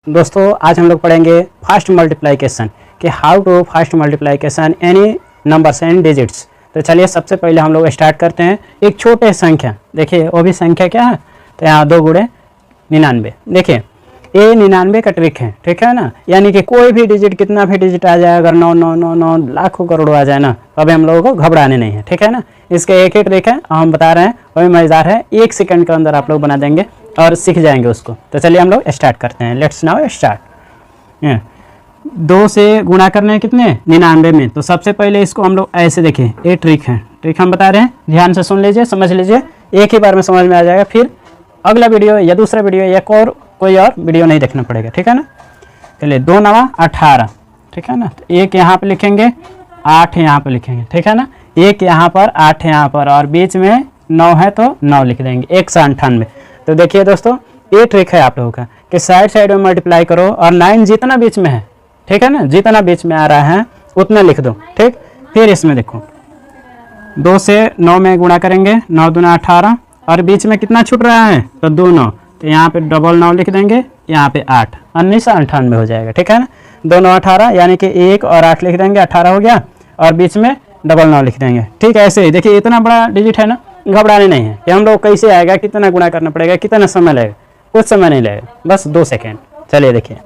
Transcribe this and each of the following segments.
दोस्तों आज हम लोग पढ़ेंगे फास्ट मल्टीप्लिकेशन कि how to fast multiplication any numbers and digits. तो चलिए सबसे पहले हम लोग स्टार्ट करते हैं एक छोटे संख्या। देखिए वो भी संख्या क्या है, तो यहाँ 2 गुणे 99। देखिए ये 99 का ट्रिक है, ठीक है ना। यानी कि कोई भी डिजिट, कितना भी डिजिट आ जाए, अगर 9 लाखों करोड़ों आ जाए ना, तो अभी हम लोगों को घबराने नहीं है, ठीक है ना। इसके एक ही ट्रिक है, हम बता रहे हैं, वही मज़ेदार है। 1 सेकंड के अंदर आप लोग बना देंगे और सीख जाएंगे उसको। तो चलिए हम लोग स्टार्ट करते हैं। Let's now start. 2 से गुणा करने हैं कितने 99 में। तो सबसे पहले इसको हम लोग ऐसे देखिए, ये ट्रिक है, ट्रिक हम बता रहे हैं, ध्यान से सुन लीजिए, समझ लीजिए, एक ही बार में समझ में आ जाएगा। फिर अगला वीडियो या दूसरा वीडियो या कोई और वीडियो नहीं देखना पड़ेगा, ठीक है ना। चलिए 2 9 18, ठीक है ना। तो 1 यहाँ पे लिखेंगे, 8 यहाँ पे लिखेंगे, ठीक है ना। 1 यहाँ पर, 8 यहाँ पर, और बीच में 9 है तो 9 लिख देंगे, 198। तो देखिए दोस्तों ये ट्रिक है आप लोगों का कि साइड साइड में मल्टीप्लाई करो और 9 जितना बीच में है, ठीक है ना, जितना बीच में आ रहा है उतना लिख दो, ठीक। फिर इसमें देखो 2 से 9 में गुणा करेंगे, 9 दूना 18, और बीच में कितना छूट रहा है, तो 2 9, तो यहाँ पे डबल 9 लिख देंगे, यहाँ पे 8, 1998 हो जाएगा, ठीक है ना। 2 9 18, यानी कि 1 और 8 लिख देंगे, 18 हो गया, और बीच में डबल 9 लिख देंगे, ठीक है। ऐसे ही देखिए इतना बड़ा डिजिट है ना, घबराने नहीं है कि हम लोग कैसे आएगा, कितना गुणा करना पड़ेगा, कितना समय लगेगा, कुछ समय नहीं लगेगा, बस 2 सेकेंड। चलिए देखिए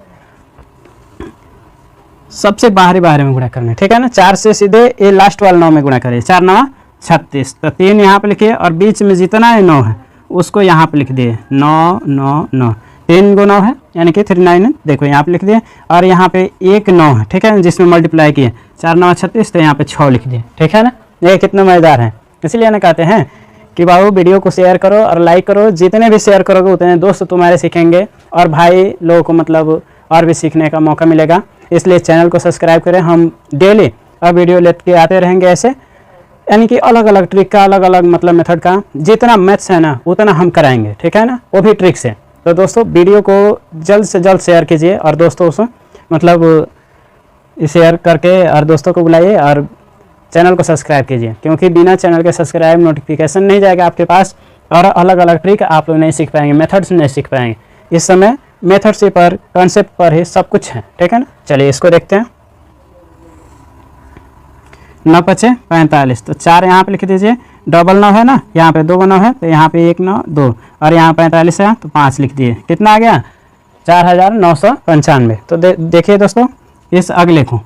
सबसे बाहरी में गुणा करना है, ठीक है ना। 4 से सीधे ये लास्ट वाला 9 में गुणा करिए, 4 9 36, तो 3 यहाँ पे लिखिए, और बीच में जितना है 9 है उसको यहाँ पे लिख दिए, 9 9 9, 3 गुना है यानी कि 39 है, देखो यहाँ पे लिख दिए, और यहाँ पे 1 9 है, ठीक है, जिसमें मल्टीप्लाई किए, 4 9 36, तो यहाँ पे 6 लिख दिए, ठीक है ना। ये कितना मज़ेदार है, इसलिए ना कहते हैं कि बाबू वीडियो को शेयर करो और लाइक करो, जितने भी शेयर करोगे उतने दोस्त तुम्हारे सीखेंगे और भाई लोगों को मतलब और भी सीखने का मौका मिलेगा। इसलिए चैनल को सब्सक्राइब करें, हम डेली अब वीडियो लेके आते रहेंगे ऐसे, यानी कि अलग अलग ट्रिक का, अलग अलग मतलब मेथड का, जितना मैथ्स है ना उतना हम कराएंगे, ठीक है ना, वो भी ट्रिक से। तो दोस्तों वीडियो को जल्द से जल्द शेयर कीजिए और दोस्तों से मतलब शेयर करके और दोस्तों को बुलाइए और चैनल को सब्सक्राइब कीजिए, क्योंकि बिना चैनल के सब्सक्राइब नोटिफिकेशन नहीं जाएगा आपके पास, और अलग अलग ट्रिक आप लोग नहीं सीख पाएंगे, मेथड्स नहीं सीख पाएंगे। इस समय मेथड से पर, कॉन्सेप्ट पर ही सब कुछ है, ठीक है ना। चलिए इसको देखते हैं। 9 5 45, तो 4 यहाँ पे लिख दीजिए, डबल 9 है ना, यहाँ पे 2 9 है, तो यहाँ पे 1 9 2, और यहाँ 45 है तो 5 लिख दिए, कितना आ गया 4995। तो देखिए दोस्तों इस अगले को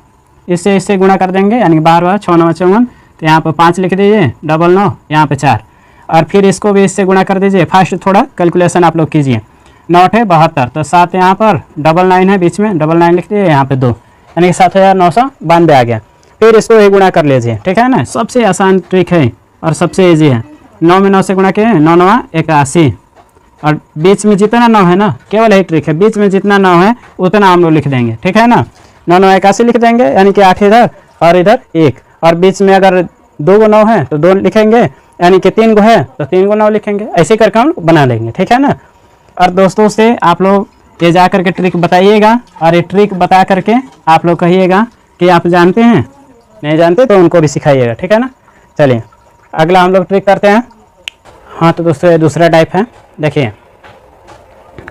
इससे गुणा कर देंगे, यानी कि 12 6 9 54, तो यहाँ पर 5 लिख दीजिए, डबल 9 यहाँ पे 4, और फिर इसको भी इससे गुणा कर दीजिए। फास्ट थोड़ा कैलकुलेशन आप लोग कीजिए, 9 है 72, तो 7 यहाँ पर, डबल 9 है बीच में, डबल 9 लिख दीजिए, यहाँ पे 2, यानी कि 7992 आ गया। फिर इसको ही गुणा कर लीजिए, ठीक है ना। सबसे आसान ट्रिक है और सबसे ईजी है। 9 में 9 से गुणा किए, 9 9 81, और बीच में जितना 9 है ना, केवल यही ट्रिक है, बीच में जितना 9 है उतना हम लोग लिख देंगे, ठीक है ना। 9 9 81 लिख देंगे, यानी कि 8 इधर और इधर 1, और बीच में अगर 2 को 9 है तो 2 लिखेंगे, यानी कि 3 को है तो 3 को 9 लिखेंगे, ऐसे करके हम बना लेंगे, ठीक है ना। और दोस्तों से आप लोग ये जा करके ट्रिक बताइएगा, और ये ट्रिक बता करके आप लोग कहिएगा कि आप जानते हैं, नहीं जानते तो उनको भी सिखाइएगा, ठीक है ना। चलिए अगला हम लोग ट्रिक करते हैं। हाँ तो दोस्तों ये दूसरा टाइप है, देखिए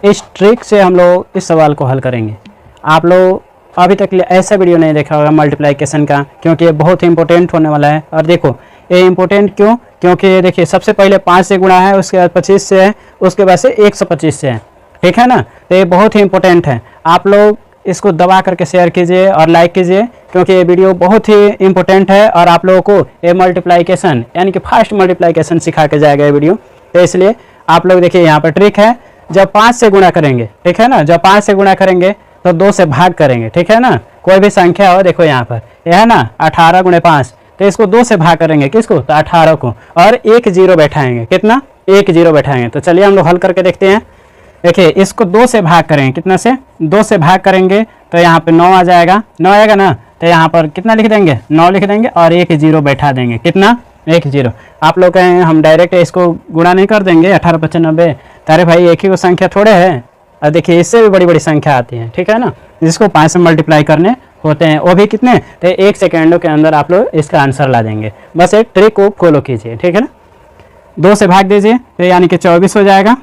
इस ट्रिक से हम लोग इस सवाल को हल करेंगे। आप लोग अभी तक ऐसा वीडियो नहीं देखा होगा मल्टीप्लिकेशन का, क्योंकि ये बहुत ही इंपॉर्टेंट होने वाला है। और देखो ये इंपॉर्टेंट क्यों, क्योंकि ये देखिए सबसे पहले 5 से गुणा है, उसके बाद 25 से है, उसके बाद से 125 से है, ठीक है ना। तो ये बहुत ही इंपॉर्टेंट है, आप लोग इसको दबा करके शेयर कीजिए और लाइक कीजिए, क्योंकि ये वीडियो बहुत ही इंपॉर्टेंट है और आप लोगों को ये मल्टीप्लिकेशन यानी कि फास्ट मल्टीप्लिकेशन सिखा के जाएगा ये वीडियो। तो इसलिए आप लोग देखिए यहाँ पर ट्रिक है, जब 5 से गुणा करेंगे, ठीक है ना, जब 5 से गुणा करेंगे तो 2 से भाग करेंगे, ठीक है ना। कोई भी संख्या हो, देखो यहाँ पर यह है ना 18 गुणे 5, तो इसको 2 से भाग करेंगे, किसको, तो 18 को, और 1 0 बैठाएंगे, कितना 1 0 बैठाएंगे। तो चलिए हम लोग हल करके देखते हैं। देखिए इसको 2 से भाग करेंगे, कितना से 2 से भाग करेंगे, तो यहाँ पे 9 आ जाएगा, 9 आएगा ना, तो यहाँ पर कितना लिख देंगे, 9 लिख देंगे, और 1 0 बैठा देंगे, कितना 1 0। आप लोग कहें हम डायरेक्ट इसको गुणा नहीं कर देंगे, 18 95, अरे भाई एक ही वो संख्या थोड़े है, और देखिए इससे भी बड़ी बड़ी संख्या आती है, ठीक है ना, जिसको 5 से मल्टीप्लाई करने होते हैं, वो भी कितने, तो 1 सेकेंडों के अंदर आप लोग इसका आंसर ला देंगे। बस एक ट्रिक को फॉलो कीजिए, ठीक है ना। 2 से भाग दीजिए, तो यानी कि 24 हो जाएगा,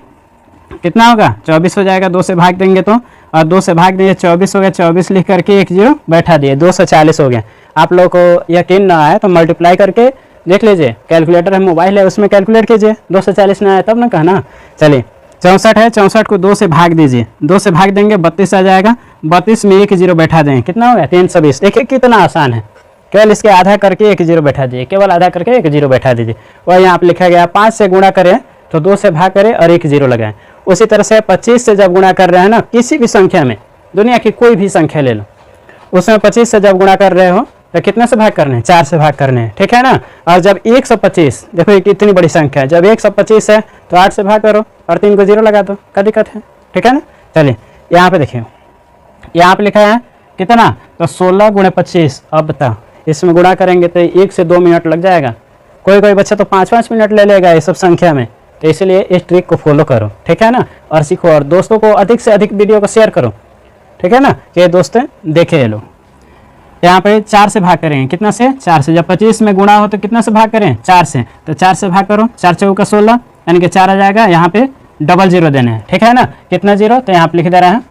कितना होगा 24 हो जाएगा, 2 से भाग देंगे तो, और 2 से भाग देंगे 24 हो गया, 24 लिख करके एक जीरो बैठा दिए, 240 हो गया। आप लोगों को यकीन ना आए तो मल्टीप्लाई करके देख लीजिए, कैलकुलेटर है, मोबाइल है, उसमें कैलकुलेट कीजिए, 240 ना आया तब ना कहना। चलिए 64 है, 64 को 2 से भाग दीजिए, 2 से भाग देंगे 32 आ जाएगा, 32 में एक जीरो बैठा देंगे, कितना हो गया 320। देखिए कितना आसान है, केवल इसके आधा करके एक जीरो बैठा दीजिए, केवल आधा करके एक जीरो बैठा दीजिए। और यहाँ पे लिखा गया 5 से गुणा करें तो 2 से भाग करें और एक जीरो लगाएं। उसी तरह से 25 से जब गुणा कर रहे हैं ना, किसी भी संख्या में, दुनिया की कोई भी संख्या ले लो, उसमें 25 से जब गुणा कर रहे हो तो कितने से भाग करने हैं, 4 से भाग करने हैं, ठीक है ना। और जब 125, देखो कितनी बड़ी संख्या है, जब 125 है तो 8 से भाग करो और 3 को जीरो लगा दो, क्या दिक्कत है, ठीक है ना। चलिए यहाँ पे देखिए, यहाँ पे लिखा है कितना, तो 16 गुणे 25। अब बताओ इसमें गुणा करेंगे तो 1 से 2 मिनट लग जाएगा, कोई कोई बच्चा तो 5-5 मिनट ले लेगा ये सब संख्या में। तो इसलिए इस ट्रिक को फॉलो करो, ठीक है ना, और सीखो, और दोस्तों को अधिक से अधिक वीडियो को शेयर करो, ठीक है ना, कि दोस्त देखे ये लोग। यहाँ पे 4 से भाग करेंगे, कितना से, 4 से। जब 25 में गुणा हो तो कितना से भाग करें, 4 से, तो 4 से भाग करो, 4 चौका 16, यानी कि 4 आ जाएगा। यहाँ पे डबल जीरो देने हैं, ठीक है ना, कितना जीरो, तो यहाँ पे लिख दे रहा है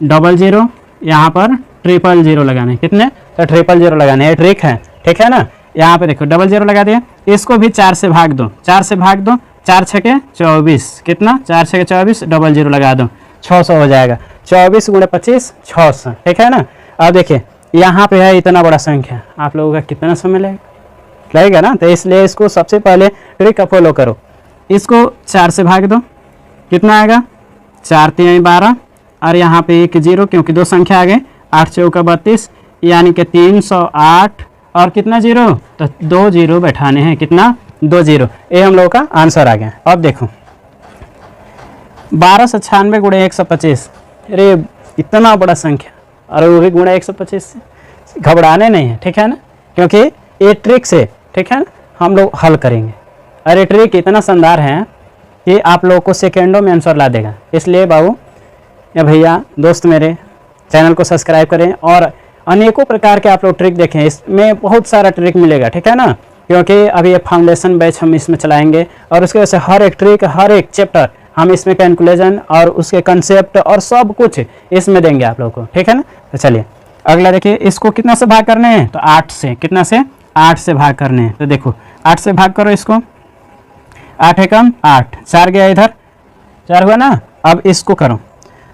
डबल जीरो, यहाँ पर ट्रिपल जीरो लगाने, कितने, तो ट्रिपल जीरो लगाने, ये ट्रिक है, ठीक है ना। यहाँ पे देखो डबल जीरो लगा दिया, इसको भी 4 से भाग दो, 4 से भाग दो, 4 छके 24, कितना, 4 छके 24, डबल जीरो लगा दो, 600 हो जाएगा। 24 गुणे 25 600, ठीक है ना। अब देखिए यहाँ पे है इतना बड़ा संख्या, आप लोगों का कितना समय लगेगा ना, तो इसलिए इसको सबसे पहले ट्रिक का फॉलो करो। इसको 4 से भाग दो, कितना आएगा, 4 3 12, और यहाँ पे एक जीरो, क्योंकि 2 संख्या आ गए, 8 चौका 32, यानी कि 308, और कितना जीरो, तो 2 जीरो बैठाने हैं, कितना, 2 जीरो। ये हम लोगों का आंसर आ गया। अब देखो 1296 गुणे 125, अरे इतना बड़ा संख्या, और वो भी गुणा 125 से, घबराने नहीं है, ठीक है ना, क्योंकि ये ट्रिक से, ठीक है ना, हम लोग हल करेंगे। अरे ट्रिक इतना शानदार है कि आप लोगों को सेकेंडों में आंसर ला देगा। इसलिए बाबू या भैया दोस्त मेरे चैनल को सब्सक्राइब करें, और अनेकों प्रकार के आप लोग ट्रिक देखें, इसमें बहुत सारा ट्रिक मिलेगा, ठीक है ना, क्योंकि अभी ये फाउंडेशन बैच हम इसमें चलाएंगे, और उसके वजह से हर एक ट्रिक, हर एक चैप्टर हम इसमें कैलकुलेशन और उसके कंसेप्ट और सब कुछ इसमें देंगे आप लोगों को, ठीक है ना। तो चलिए अगला देखिए, इसको कितना से भाग करने हैं, तो 8 से, कितना से, 8 से भाग करने हैं। तो देखो 8 से भाग करो इसको, 8 है कम 8, 4 गया इधर, 4 हुआ ना। अब इसको करो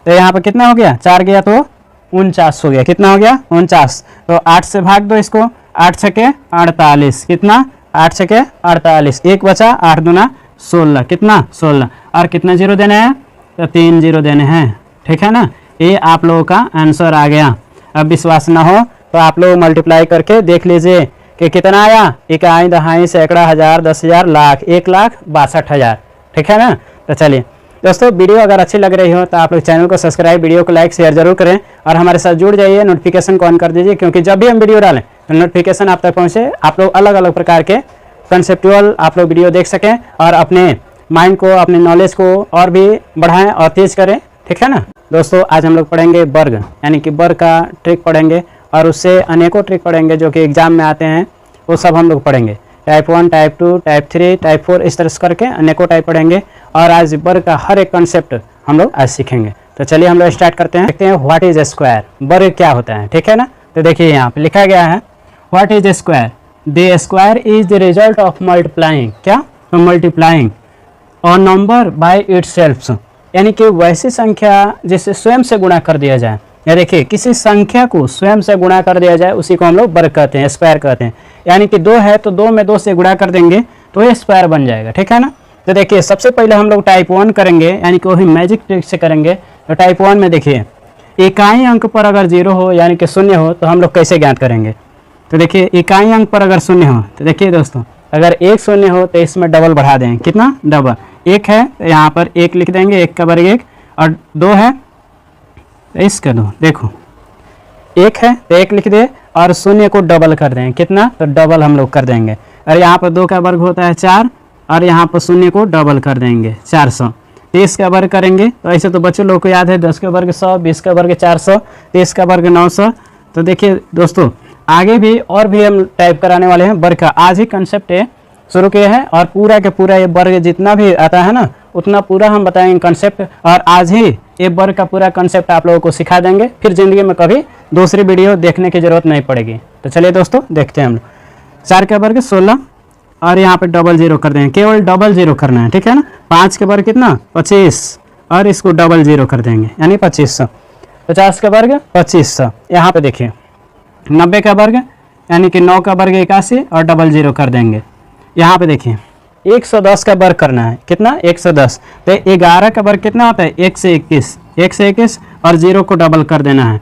तो यहाँ पर कितना हो गया, 4 गया तो 49 हो गया, कितना हो गया 49। तो 8 से भाग दो इसको, 8 छके 48, कितना, 8 छके 48, एक बचा, 8 दूना 16, कितना 16, और कितना जीरो देने हैं, तो 3 जीरो देने हैं, ठीक है ना। ये आप लोगों का आंसर आ गया। अब विश्वास ना हो तो आप लोग मल्टीप्लाई करके देख लीजिए कि कितना आया, इकाई दहाई सैकड़ा हज़ार 10,000 लाख 1,62,000, ठीक है ना। तो चलिए दोस्तों, वीडियो अगर अच्छी लग रही हो तो आप लोग चैनल को सब्सक्राइब, वीडियो को लाइक शेयर जरूर करें, और हमारे साथ जुड़ जाइए, नोटिफिकेशन को ऑन कर दीजिए, क्योंकि जब भी हम वीडियो डालें तो नोटिफिकेशन आप तक पहुँचे, आप लोग अलग अलग प्रकार के कंसेप्चुअल आप लोग वीडियो देख सकें, और अपने माइंड को, अपने नॉलेज को और भी बढ़ाएं और तेज करें, ठीक है ना। दोस्तों आज हम लोग पढ़ेंगे वर्ग, यानी कि वर्ग का ट्रिक पढ़ेंगे, और उससे अनेकों ट्रिक पढ़ेंगे जो कि एग्जाम में आते हैं, वो सब हम लोग पढ़ेंगे। टाइप 1, टाइप 2, टाइप 3, टाइप 4, इस तरह से करके अनेकों टाइप पढ़ेंगे, और आज वर्ग का हर एक कंसेप्ट हम लोग आज सीखेंगे। तो चलिए हम लोग स्टार्ट करते हैं, देखते हैं व्हाट इज ए स्क्वायर, वर्ग क्या होता है, ठीक है ना। तो देखिए यहाँ पे लिखा गया है what is a square, the square is the result of multiplying, क्या, तो मल्टीप्लाइंग और नंबर बाय इटसेल्फ, यानी कि वैसी संख्या जिसे स्वयं से गुणा कर दिया जाए, या देखिए किसी संख्या को स्वयं से गुणा कर दिया जाए, उसी को हम लोग वर्ग कहते हैं, स्क्वायर कहते हैं। यानी कि 2 है तो 2 में 2 से गुणा कर देंगे तो ये स्क्वायर बन जाएगा, ठीक है ना। तो देखिए सबसे पहले हम लोग टाइप 1 करेंगे, यानी कि वही मैजिक ट्रिक से करेंगे। तो टाइप 1 में देखिए इकाई अंक पर अगर 0 हो, यानी कि 0 हो, तो हम लोग कैसे ज्ञात करेंगे। तो देखिए इकाई अंक पर अगर 0 हो, तो देखिए दोस्तों अगर 1 0 हो तो इसमें डबल बढ़ा दें, कितना, डबल, 1 है तो यहाँ पर 1 लिख देंगे, 1 का वर्ग 1, और 2 है तो इसका 2, देखो 1 है तो 1 लिख दे, और 0 को डबल कर दें, कितना, तो डबल हम लोग कर देंगे। और यहाँ पर 2 का वर्ग होता है 4, और यहाँ पर 0 को डबल कर देंगे 400। 30 का वर्ग करेंगे तो ऐसे तो बच्चों लोग को याद है, 10 का वर्ग 100, 20 का वर्ग 400, 30 का वर्ग 900। तो देखिए दोस्तों आगे भी और भी हम टाइप कराने वाले हैं वर्ग का, आज ही कंसेप्ट है शुरू किए हैं और पूरा के पूरा ये वर्ग जितना भी आता है ना उतना पूरा हम बताएंगे कंसेप्ट, और आज ही ये वर्ग का पूरा कंसेप्ट आप लोगों को सिखा देंगे, फिर ज़िंदगी में कभी दूसरी वीडियो देखने की ज़रूरत नहीं पड़ेगी। तो चलिए दोस्तों देखते हैं हम लोग। 4 का वर्ग 16 और यहाँ पे डबल जीरो कर देंगे, केवल डबल जीरो करना है, ठीक है ना। 5 के वर्ग कितना 25 और इसको डबल जीरो कर देंगे यानी 2500। 50 का वर्ग 2500, यहाँ पे देखिए 90 का वर्ग यानी कि 9 का वर्ग 81 और डबल जीरो कर देंगे। यहाँ पे देखिए 110 का वर्ग करना है, कितना 110। तो 11 का वर्ग कितना होता है 1 से 21, 1 से 21 और जीरो को डबल कर देना है,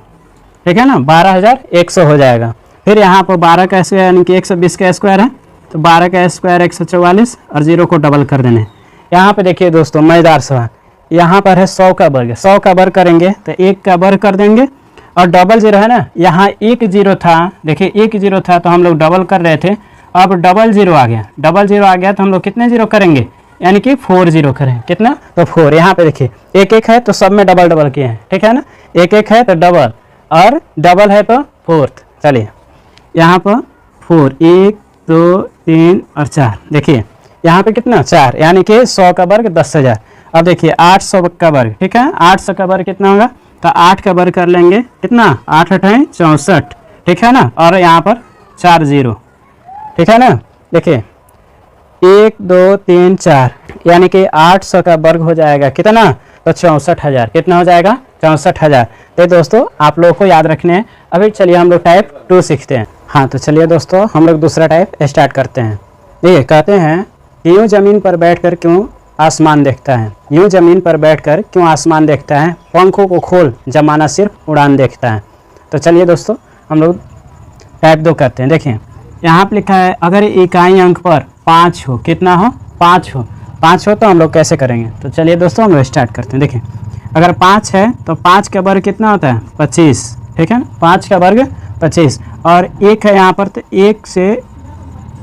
ठीक है ना, 12100 हो जाएगा। फिर यहाँ पर 12 का स्क्वायर यानी कि 120 का स्क्वायर है, तो 12 का स्क्वायर 144 और जीरो को डबल कर देना है। यहाँ पे देखिए दोस्तों मज़ेदार सवाल, यहाँ पर है 100 का वर्ग, 100 का वर्ग करेंगे तो 1 का वर्ग कर देंगे और डबल जीरो है ना, यहाँ 1 जीरो था, देखिए 1 जीरो था तो हम लोग डबल कर रहे थे, अब डबल जीरो आ गया, डबल जीरो आ गया तो हम लोग कितने जीरो करेंगे यानी कि 4 जीरो करें, कितना तो 4। यहाँ पे देखिए 1 है तो सब में डबल डबल किए हैं, ठीक है ना, 1 है तो डबल और डबल है तो 4। चलिए यहाँ पर 4 1 2 3 और 4, देखिए यहाँ पे कितना 4 यानी कि 100 का वर्ग 10,000। अब देखिए 800 का वर्ग, ठीक है, 800 का वर्ग कितना होगा तो 8 का वर्ग कर लेंगे, कितना 8 8 64, ठीक है ना, और यहाँ पर 4 जीरो, ठीक है ना। देखिए 1 2 3 4 यानी कि 800 का वर्ग हो जाएगा कितना तो 64,000, कितना हो जाएगा 64,000। तो दोस्तों आप लोगों को याद रखने हैं। अभी चलिए हम लोग टाइप 2 सीखते हैं। हाँ तो चलिए दोस्तों हम लोग दूसरा टाइप स्टार्ट करते हैं। ये कहते हैं यूँ ज़मीन पर बैठकर क्यों आसमान देखता है, यूँ ज़मीन पर बैठकर क्यों आसमान देखता है, पंखों को खोल जमाना सिर्फ उड़ान देखता है। तो चलिए दोस्तों हम लोग टाइप 2 करते हैं। देखिए यहाँ पर लिखा है अगर इकाई अंक पर 5 हो, कितना हो 5 हो, 5 हो तो हम लोग कैसे करेंगे। तो चलिए दोस्तों हम लोग स्टार्ट करते हैं। देखिए अगर 5 है तो 5 का वर्ग कितना होता है 25, ठीक है ना, 5 का वर्ग 25 और 1 है यहाँ पर तो 1 से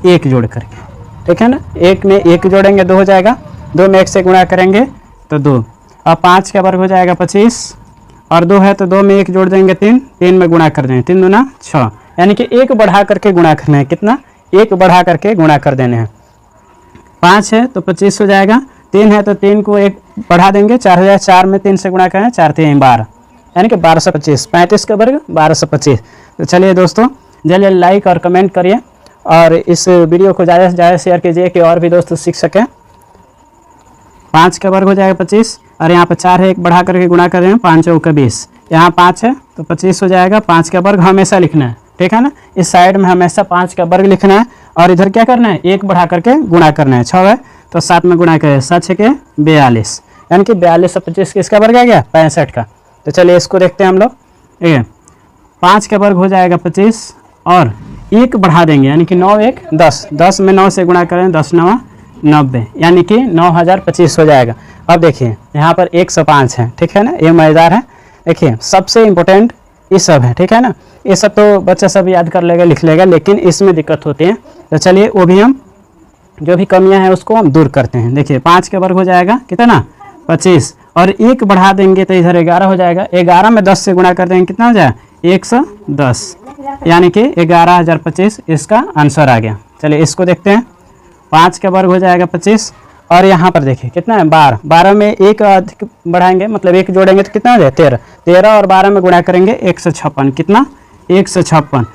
1 जोड़ करके, ठीक है ना, 1 में 1 जोड़ेंगे 2 हो जाएगा, 2 में 1 से गुणा करेंगे तो 2 और 5 का वर्ग हो जाएगा 25 और 2 है तो 2 में 1 जोड़ देंगे 3, 3 में गुणा कर देंगे, 3 दूना 6 यानी कि 1 बढ़ा करके गुणा करना है, कितना 1 बढ़ा करके गुणा कर देने हैं। 5 है तो 25 हो जाएगा, 3 है तो 3 को 1 बढ़ा देंगे 4 हो जाएगा, 4 में 3 से गुणा करें 4 3 12 यानी कि 1225, 35 का वर्ग 1225। तो चलिए दोस्तों जल्दी लाइक और कमेंट करिए और इस वीडियो को ज़्यादा से ज़्यादा शेयर कीजिए कि और भी दोस्त सीख सकें। 5 का वर्ग हो जाएगा 25 और यहाँ पर 4 है 1 बढ़ा करके गुणा कर रहे हैं, 5 चौका 20, यहाँ 5 है तो 25 हो जाएगा। 5 का वर्ग हमेशा लिखना है, ठीक है ना, इस साइड में हमेशा 5 का वर्ग लिखना है और इधर क्या करना है 1 बढ़ा करके गुणा करना है। 6 है तो 7 में गुणा करें, 7 6 42 यानी कि 42 और 25 किसका वर्ग आ गया 65 का। तो चलिए इसको देखते हैं हम लोग। ठीक है 5 का वर्ग हो जाएगा 25 और 1 बढ़ा देंगे यानी कि 9 1 10, 10 में 9 से गुणा करें 10 9 90 यानी कि 9025 हो जाएगा। अब देखिए यहाँ पर 105 है, ठीक है ना, ये मज़ेदार है। देखिए सबसे इम्पोर्टेंट ये सब है, ठीक है ना, ये सब तो बच्चा सब याद कर लेगा लिख लेगा, लेकिन इसमें दिक्कत होती है। तो चलिए वो भी हम जो भी कमियां हैं उसको हम दूर करते हैं। देखिए 5 के वर्ग हो जाएगा कितना 25 और 1 बढ़ा देंगे तो इधर 11 हो जाएगा, 11 में 10 से गुणा कर देंगे कितना हो जाएगा 110 यानी कि 11,025 इसका आंसर आ गया। चलिए इसको देखते हैं। 5 का वर्ग हो जाएगा 25 और यहाँ पर देखिए कितना है 12, 12 में 1 अधिक बढ़ाएंगे मतलब 1 जोड़ेंगे तो कितना हो जाए 13, 13 और 12 में गुणा करेंगे 156, कितना 156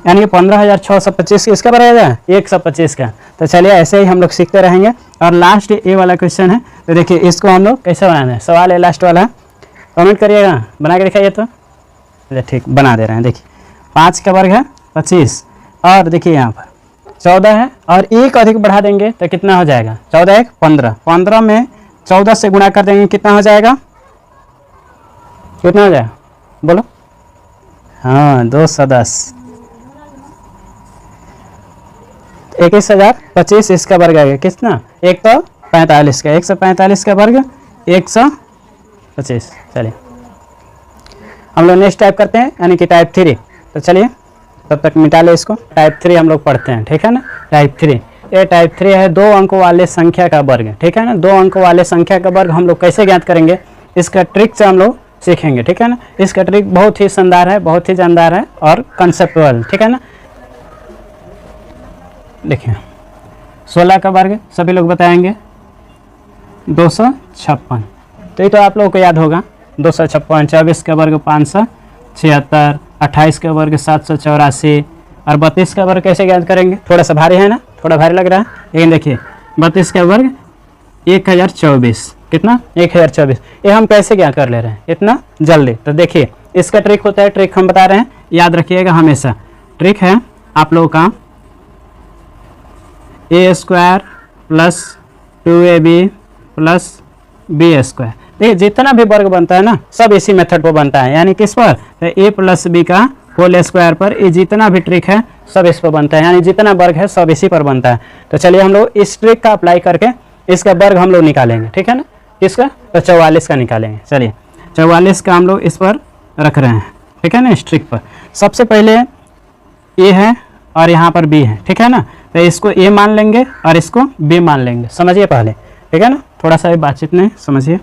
यानी कि 15,625 इसका बराबर है 125 का। तो चलिए ऐसे ही हम लोग सीखते रहेंगे। और लास्ट ये वाला क्वेश्चन है, तो देखिए इसको हम लोग कैसे बनाना है, सवाल है लास्ट वाला, कमेंट करिएगा, बना के दिखाइए। तो ठीक बना दे रहे हैं। देखिए 5 का वर्ग है 25 और देखिए यहाँ पर 14 है और 1 अधिक बढ़ा देंगे तो कितना हो जाएगा 14 1 15, 15 में 14 से गुणा कर देंगे कितना हो जाएगा, कितना हो जाएगा बोलो, हाँ 210, 21,025 इसका वर्ग आ गया कितना 145 का, 145 का वर्ग 125। चलिए हम लोग नेक्स्ट टाइप करते हैं यानी कि टाइप 3। तो चलिए तब तक मिटा ले इसको, टाइप 3 हम लोग पढ़ते हैं, ठीक है ना। टाइप 3, ये टाइप 3 है 2 अंकों वाले संख्या का वर्ग, ठीक है ना। 2 अंकों वाले संख्या का वर्ग हम लोग कैसे ज्ञात करेंगे, इसका ट्रिक से हम लोग सीखेंगे, ठीक है ना। इसका ट्रिक बहुत ही शानदार है, बहुत ही जानदार है और कंसेप्चुअल, ठीक है ना। देखिए 16 का वर्ग सभी लोग बताएंगे 256। तो ये तो आप लोगों को याद होगा 256। 24 का वर्ग 576, 28 का वर्ग 784 और 32 का वर्ग कैसे ज्ञात करेंगे? थोड़ा सा भारी है ना, थोड़ा भारी लग रहा है, लेकिन देखिए 32 का वर्ग 1024। कितना? 1024। ये हम कैसे ज्ञात कर ले रहे हैं इतना जल्दी? तो देखिए इसका ट्रिक होता है, ट्रिक हम बता रहे हैं, याद रखिएगा हमेशा। ट्रिक है आप लोगों का a² plus 2ab plus b²। देखिए जितना भी वर्ग बनता है ना सब इसी मेथड पर बनता है, यानी किस पर? तो a प्लस बी का होल स्क्वायर पर ये जितना भी ट्रिक है सब इस पर बनता है, यानी जितना वर्ग है सब इसी पर बनता है। तो चलिए हम लोग इस ट्रिक का अप्लाई करके इसका वर्ग हम लोग निकालेंगे, ठीक है ना? किसका? तो 44 का निकालेंगे। चलिए 44 का हम लोग इस पर रख रहे हैं, ठीक है ना? इस ट्रिक पर सबसे पहले a है और यहाँ पर b है, ठीक है ना? तो इसको a मान लेंगे और इसको b मान लेंगे, समझिए पहले, ठीक है ना? थोड़ा सा बातचीत नहीं, समझिए।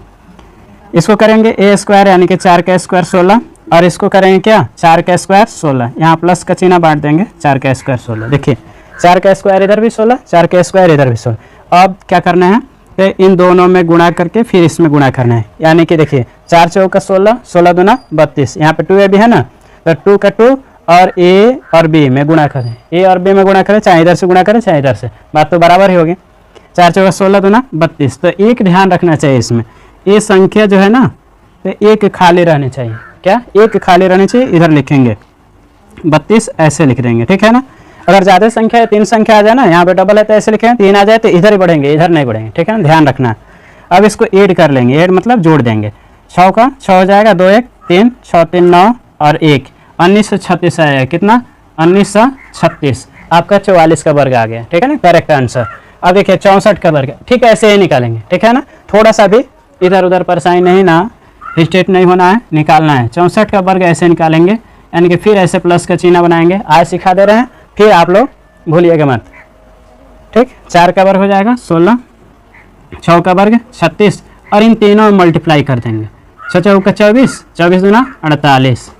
इसको करेंगे a² यानी कि 4 का स्क्वायर 16 और इसको करेंगे क्या? 4 का स्क्वायर 16। यहाँ प्लस का चिन्ह बांट देंगे, 4 का स्क्वायर 16। देखिए 4 का स्क्वायर इधर भी 16, 4 का स्क्वायर इधर भी 16। अब क्या करना है? तो इन दोनों में गुणा करके फिर इसमें गुणा करना है, यानी कि देखिए 4 चौका 16, 16 दूना 32। यहाँ पे 2a भी है ना, तो 2 का 2 और a और b में गुणा करें, a और b में गुणा करें, चाहे इधर से गुणा करें चाहे इधर से, बात तो बराबर ही होगी। 4 चौका 16 दूना 32। तो एक ध्यान रखना चाहिए इसमें, ये संख्या जो है ना तो एक खाली रहनी चाहिए। क्या? एक खाली रहनी चाहिए। इधर लिखेंगे 32 ऐसे लिख देंगे, ठीक है ना? अगर ज़्यादा संख्या है, 3 संख्या आ जाए ना, यहाँ पे डबल है तो ऐसे लिखेंगे, 3 आ जाए तो इधर ही बढ़ेंगे, इधर नहीं बढ़ेंगे, ठीक है ना? ध्यान रखना। अब इसको ऐड कर लेंगे, ऐड मतलब जोड़ देंगे। 6 का 6 हो जाएगा, 2 1 3, 6 3 9 और 1 1936 आएगा। कितना? 1936। आपका 44 का वर्ग आ गया, ठीक है ना? Correct answer. अब देखिए 64 का वर्ग, ठीक है? ऐसे ही निकालेंगे, ठीक है ना? थोड़ा सा भी इधर उधर परेशानी नहीं ना, हिस्टेट नहीं होना है, निकालना है। 64 का वर्ग ऐसे निकालेंगे, यानी कि फिर ऐसे प्लस का चिन्ह बनाएंगे। आज सिखा दे रहे हैं, फिर आप लोग भूलिएगा मत, ठीक? 4 का वर्ग हो जाएगा 16, 6 का वर्ग 36 और इन तीनों में मल्टीप्लाई कर देंगे। 6 चौका 24, 24 दूना 48।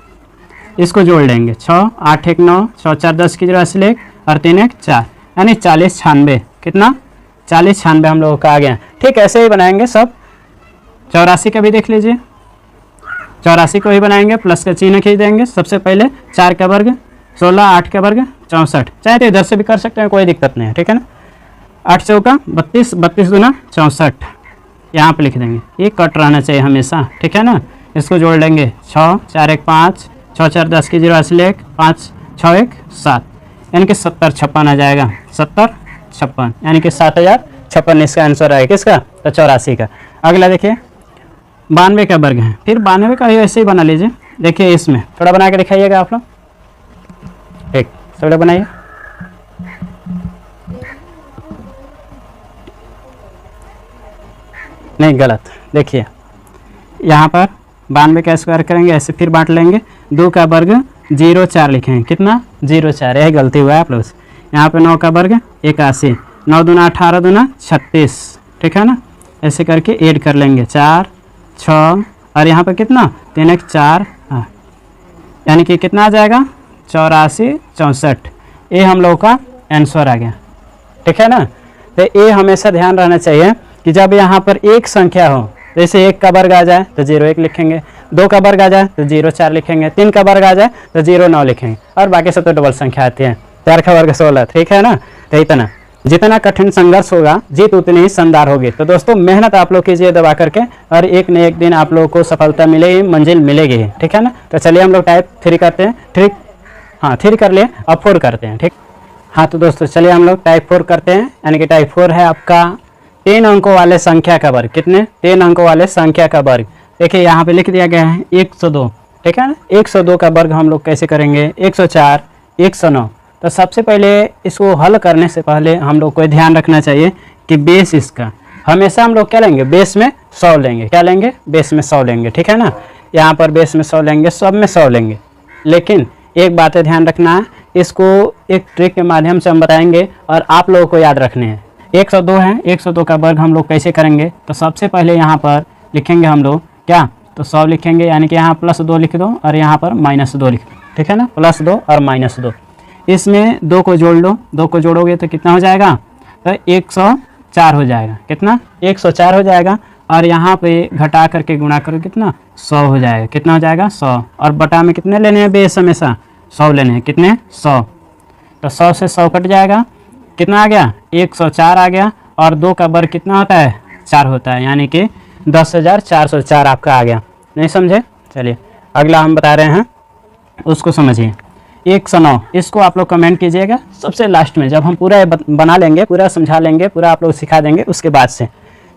इसको जोड़ लेंगे, 6 8 1 9, 6 4 10 की जगह से 1 और 3 1 4, यानी 40 96। कितना? 40 96 हम लोगों का आ गया, ठीक? ऐसे ही बनाएंगे सब। 84 का भी देख लीजिए, 84 को ही बनाएंगे, प्लस का चिन्ह खींच देंगे। सबसे पहले 4 का वर्ग 16, 8 का वर्ग 64, चाहे तो इधर से भी कर सकते हैं, कोई दिक्कत नहीं है, ठीक है ना? 8 चौका 32, 32 दूना 64, यहाँ पे लिख देंगे। ये कट रहना चाहिए हमेशा, ठीक है ना? इसको जोड़ लेंगे, 6 4 1 5, 6 4 10 की जगह से 1 5 6 1 7, यानी कि 70 56 आ जाएगा। 70 56 यानी कि 7056 इसका आंसर आएगा। किसका? तो 84 का। अगला देखिए 92 का वर्ग है, फिर 92 का ऐसे ही बना लीजिए। देखिए इसमें थोड़ा बना के दिखाइएगा आप लोग, ठीक? थोड़ा बनाइए। नहीं गलत, देखिए यहाँ पर 92 का स्क्वायर करेंगे, ऐसे फिर बांट लेंगे। 2 का वर्ग 04 लिखेंगे। कितना? 04, यही गलती हुआ है आप लोग से। यहाँ पे 9 का वर्ग 81, 9 दूना 18 दूना 36, ठीक है ना? ऐसे करके ऐड कर लेंगे, 4 6 और यहाँ पे कितना? 3 1 4, हाँ, यानी कि कितना आ जाएगा? 84 64। ये हम लोग का आंसर आ गया, ठीक है ना? तो ये हमेशा ध्यान रहना चाहिए कि जब यहाँ पर एक संख्या हो, जैसे 1 का वर्ग आ जाए तो 01 लिखेंगे, 2 का वर्ग आ जाए तो 04 लिखेंगे, 3 का वर्ग आ जाए तो 09 लिखेंगे, और बाकी सब तो डबल संख्या आती है। 4 का वर्ग 16, ठीक है ना? तो इतना जितना कठिन संघर्ष होगा जीत उतनी ही शानदार होगी। तो दोस्तों मेहनत आप लोग कीजिए दबा करके, और एक न एक दिन आप लोगों को सफलता मिलेगी, मंजिल मिलेगी, ठीक है ना? तो चलिए हम लोग टाइप 3 करते हैं, ठीक? हाँ 3 कर लिए, अब 4 करते हैं, ठीक? हाँ तो दोस्तों चलिए हम लोग टाइप 4 करते हैं, यानी कि टाइप 4 है आपका 3 अंकों वाले संख्या का वर्ग। कितने? 3 अंकों वाले संख्या का वर्ग। देखिए यहाँ पे लिख दिया गया है 102, ठीक है ना? 102 का वर्ग हम लोग कैसे करेंगे? 104 109। तो सबसे पहले इसको हल करने से पहले हम लोग को ध्यान रखना चाहिए कि बेस इसका हमेशा हम लोग क्या लेंगे? बेस में 100 लेंगे। क्या लेंगे? बेस में 100 लेंगे, ठीक है ना? यहाँ पर बेस में 100 लेंगे, सब में 100 लेंगे। लेकिन एक बात है ध्यान रखना है, इसको एक ट्रिक के माध्यम से हम बताएंगे और आप लोगों को याद रखने हैं। 102 है, 102 का वर्ग हम लोग कैसे करेंगे? तो सबसे पहले यहाँ पर लिखेंगे हम लोग क्या? तो 100 लिखेंगे, यानी कि यहाँ +2 लिख दो और यहाँ पर -2 लिख दो, ठीक है ना? +2 और -2, इसमें 2 को जोड़ लो। 2 को जोड़ोगे तो कितना हो जाएगा? तो 104 हो जाएगा। कितना? 104 हो जाएगा। और यहाँ पे घटा करके गुणा करो कितना? 100 हो जाएगा। कितना हो जाएगा? 100। और बटा में कितने लेने हैं बेस? हमेशा 100 लेने हैं। कितने? 100। तो 100 से 100 कट जाएगा। कितना आ गया? 104 आ गया। और 2 का वर्ग कितना होता है? 4 होता है, यानी कि 10,404 आपका आ गया। नहीं समझे? चलिए अगला हम बता रहे हैं, उसको समझिए। 109, इसको आप लोग कमेंट कीजिएगा सबसे लास्ट में, जब हम पूरा बना लेंगे, पूरा समझा लेंगे, पूरा आप लोग सिखा देंगे उसके बाद से।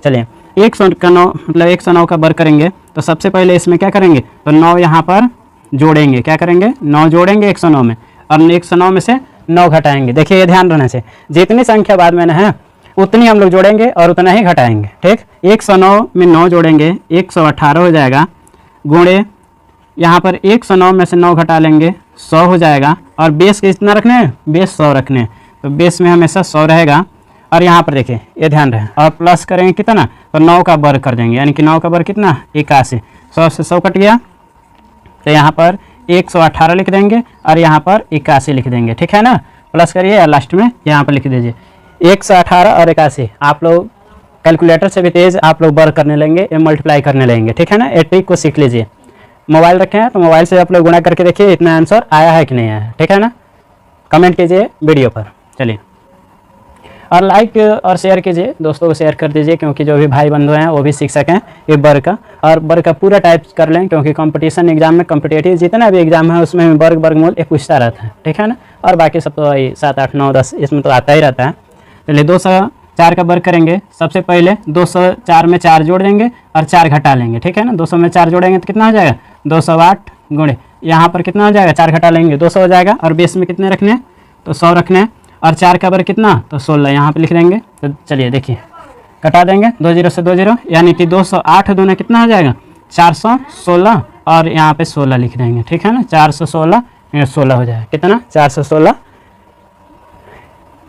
चलिए 109 मतलब 109 का वर्ग करेंगे तो सबसे पहले इसमें क्या करेंगे? तो 9 यहाँ पर जोड़ेंगे। क्या करेंगे? 9 जोड़ेंगे 109 में, और 109 में से 9 घटाएंगे। देखिए ये ध्यान रहने से, जितनी संख्या बाद में है उतनी हम लोग जोड़ेंगे और उतना ही घटाएंगे। ठीक, 109 में 9 जोड़ेंगे 118 हो जाएगा, गुणे यहाँ पर 109 में से 9 घटा लेंगे 100 हो जाएगा। और बेस कितना रखने हैं? बेस 100 रखने हैं, तो बेस में हमेशा 100 रहेगा। और यहाँ पर देखिए ये ध्यान रहे, और प्लस करेंगे कितना? तो 9 का वर्ग कर देंगे, यानी कि 9 का वर्ग कितना? 81। 100 से 100 कट गया, तो यहाँ पर 118 लिख देंगे और यहाँ पर 81 लिख देंगे। ठीक है ना? प्लस करिए और लास्ट में यहाँ पर लिख दीजिए 118 और 81। आप लोग कैलकुलेटर से भी तेज़ आप लोग वर्ग करने लेंगे, ये मल्टीप्लाई करने लेंगे। ठीक है ना? ये ट्रिक को सीख लीजिए। मोबाइल रखे हैं तो मोबाइल से आप लोग गुणा करके देखिए इतना आंसर आया है कि नहीं आया है। ठीक है ना? कमेंट कीजिए वीडियो पर। चलिए, और लाइक और शेयर कीजिए, दोस्तों को शेयर कर दीजिए, क्योंकि जो भी भाई बंधु हैं वो भी सीख सकें ये वर्ग का। और वर्ग का पूरा टाइप कर लें, क्योंकि कंपटीशन एग्जाम में, कॉम्पिटेटिव जितना भी एग्जाम है उसमें वर्ग वर्गमूल ये पूछता रहता है। ठीक है ना? और बाकी सब तो 7, 8, 9, 10 इसमें तो आता ही रहता है। चलिए 204 का वर्ग करेंगे। सबसे पहले 204 में 4 जोड़ देंगे और 4 घटा लेंगे। ठीक है ना? 200 में 4 जोड़ेंगे तो कितना हो जाएगा? 208 गुणे यहाँ पर कितना हो जाएगा? 4 घटा लेंगे 200 हो जाएगा। और बेस में कितने रखने हैं? तो 100 रखने हैं। और 4 का वर्ग कितना? तो 16 यहाँ पे लिख देंगे। तो चलिए देखिए कटा देंगे 2 0 से 2 0, यानी कि 208 दूना कितना हो जाएगा? 416, और यहाँ पे 16 लिख देंगे। ठीक है ना? 416 16 हो जाएगा। कितना? 416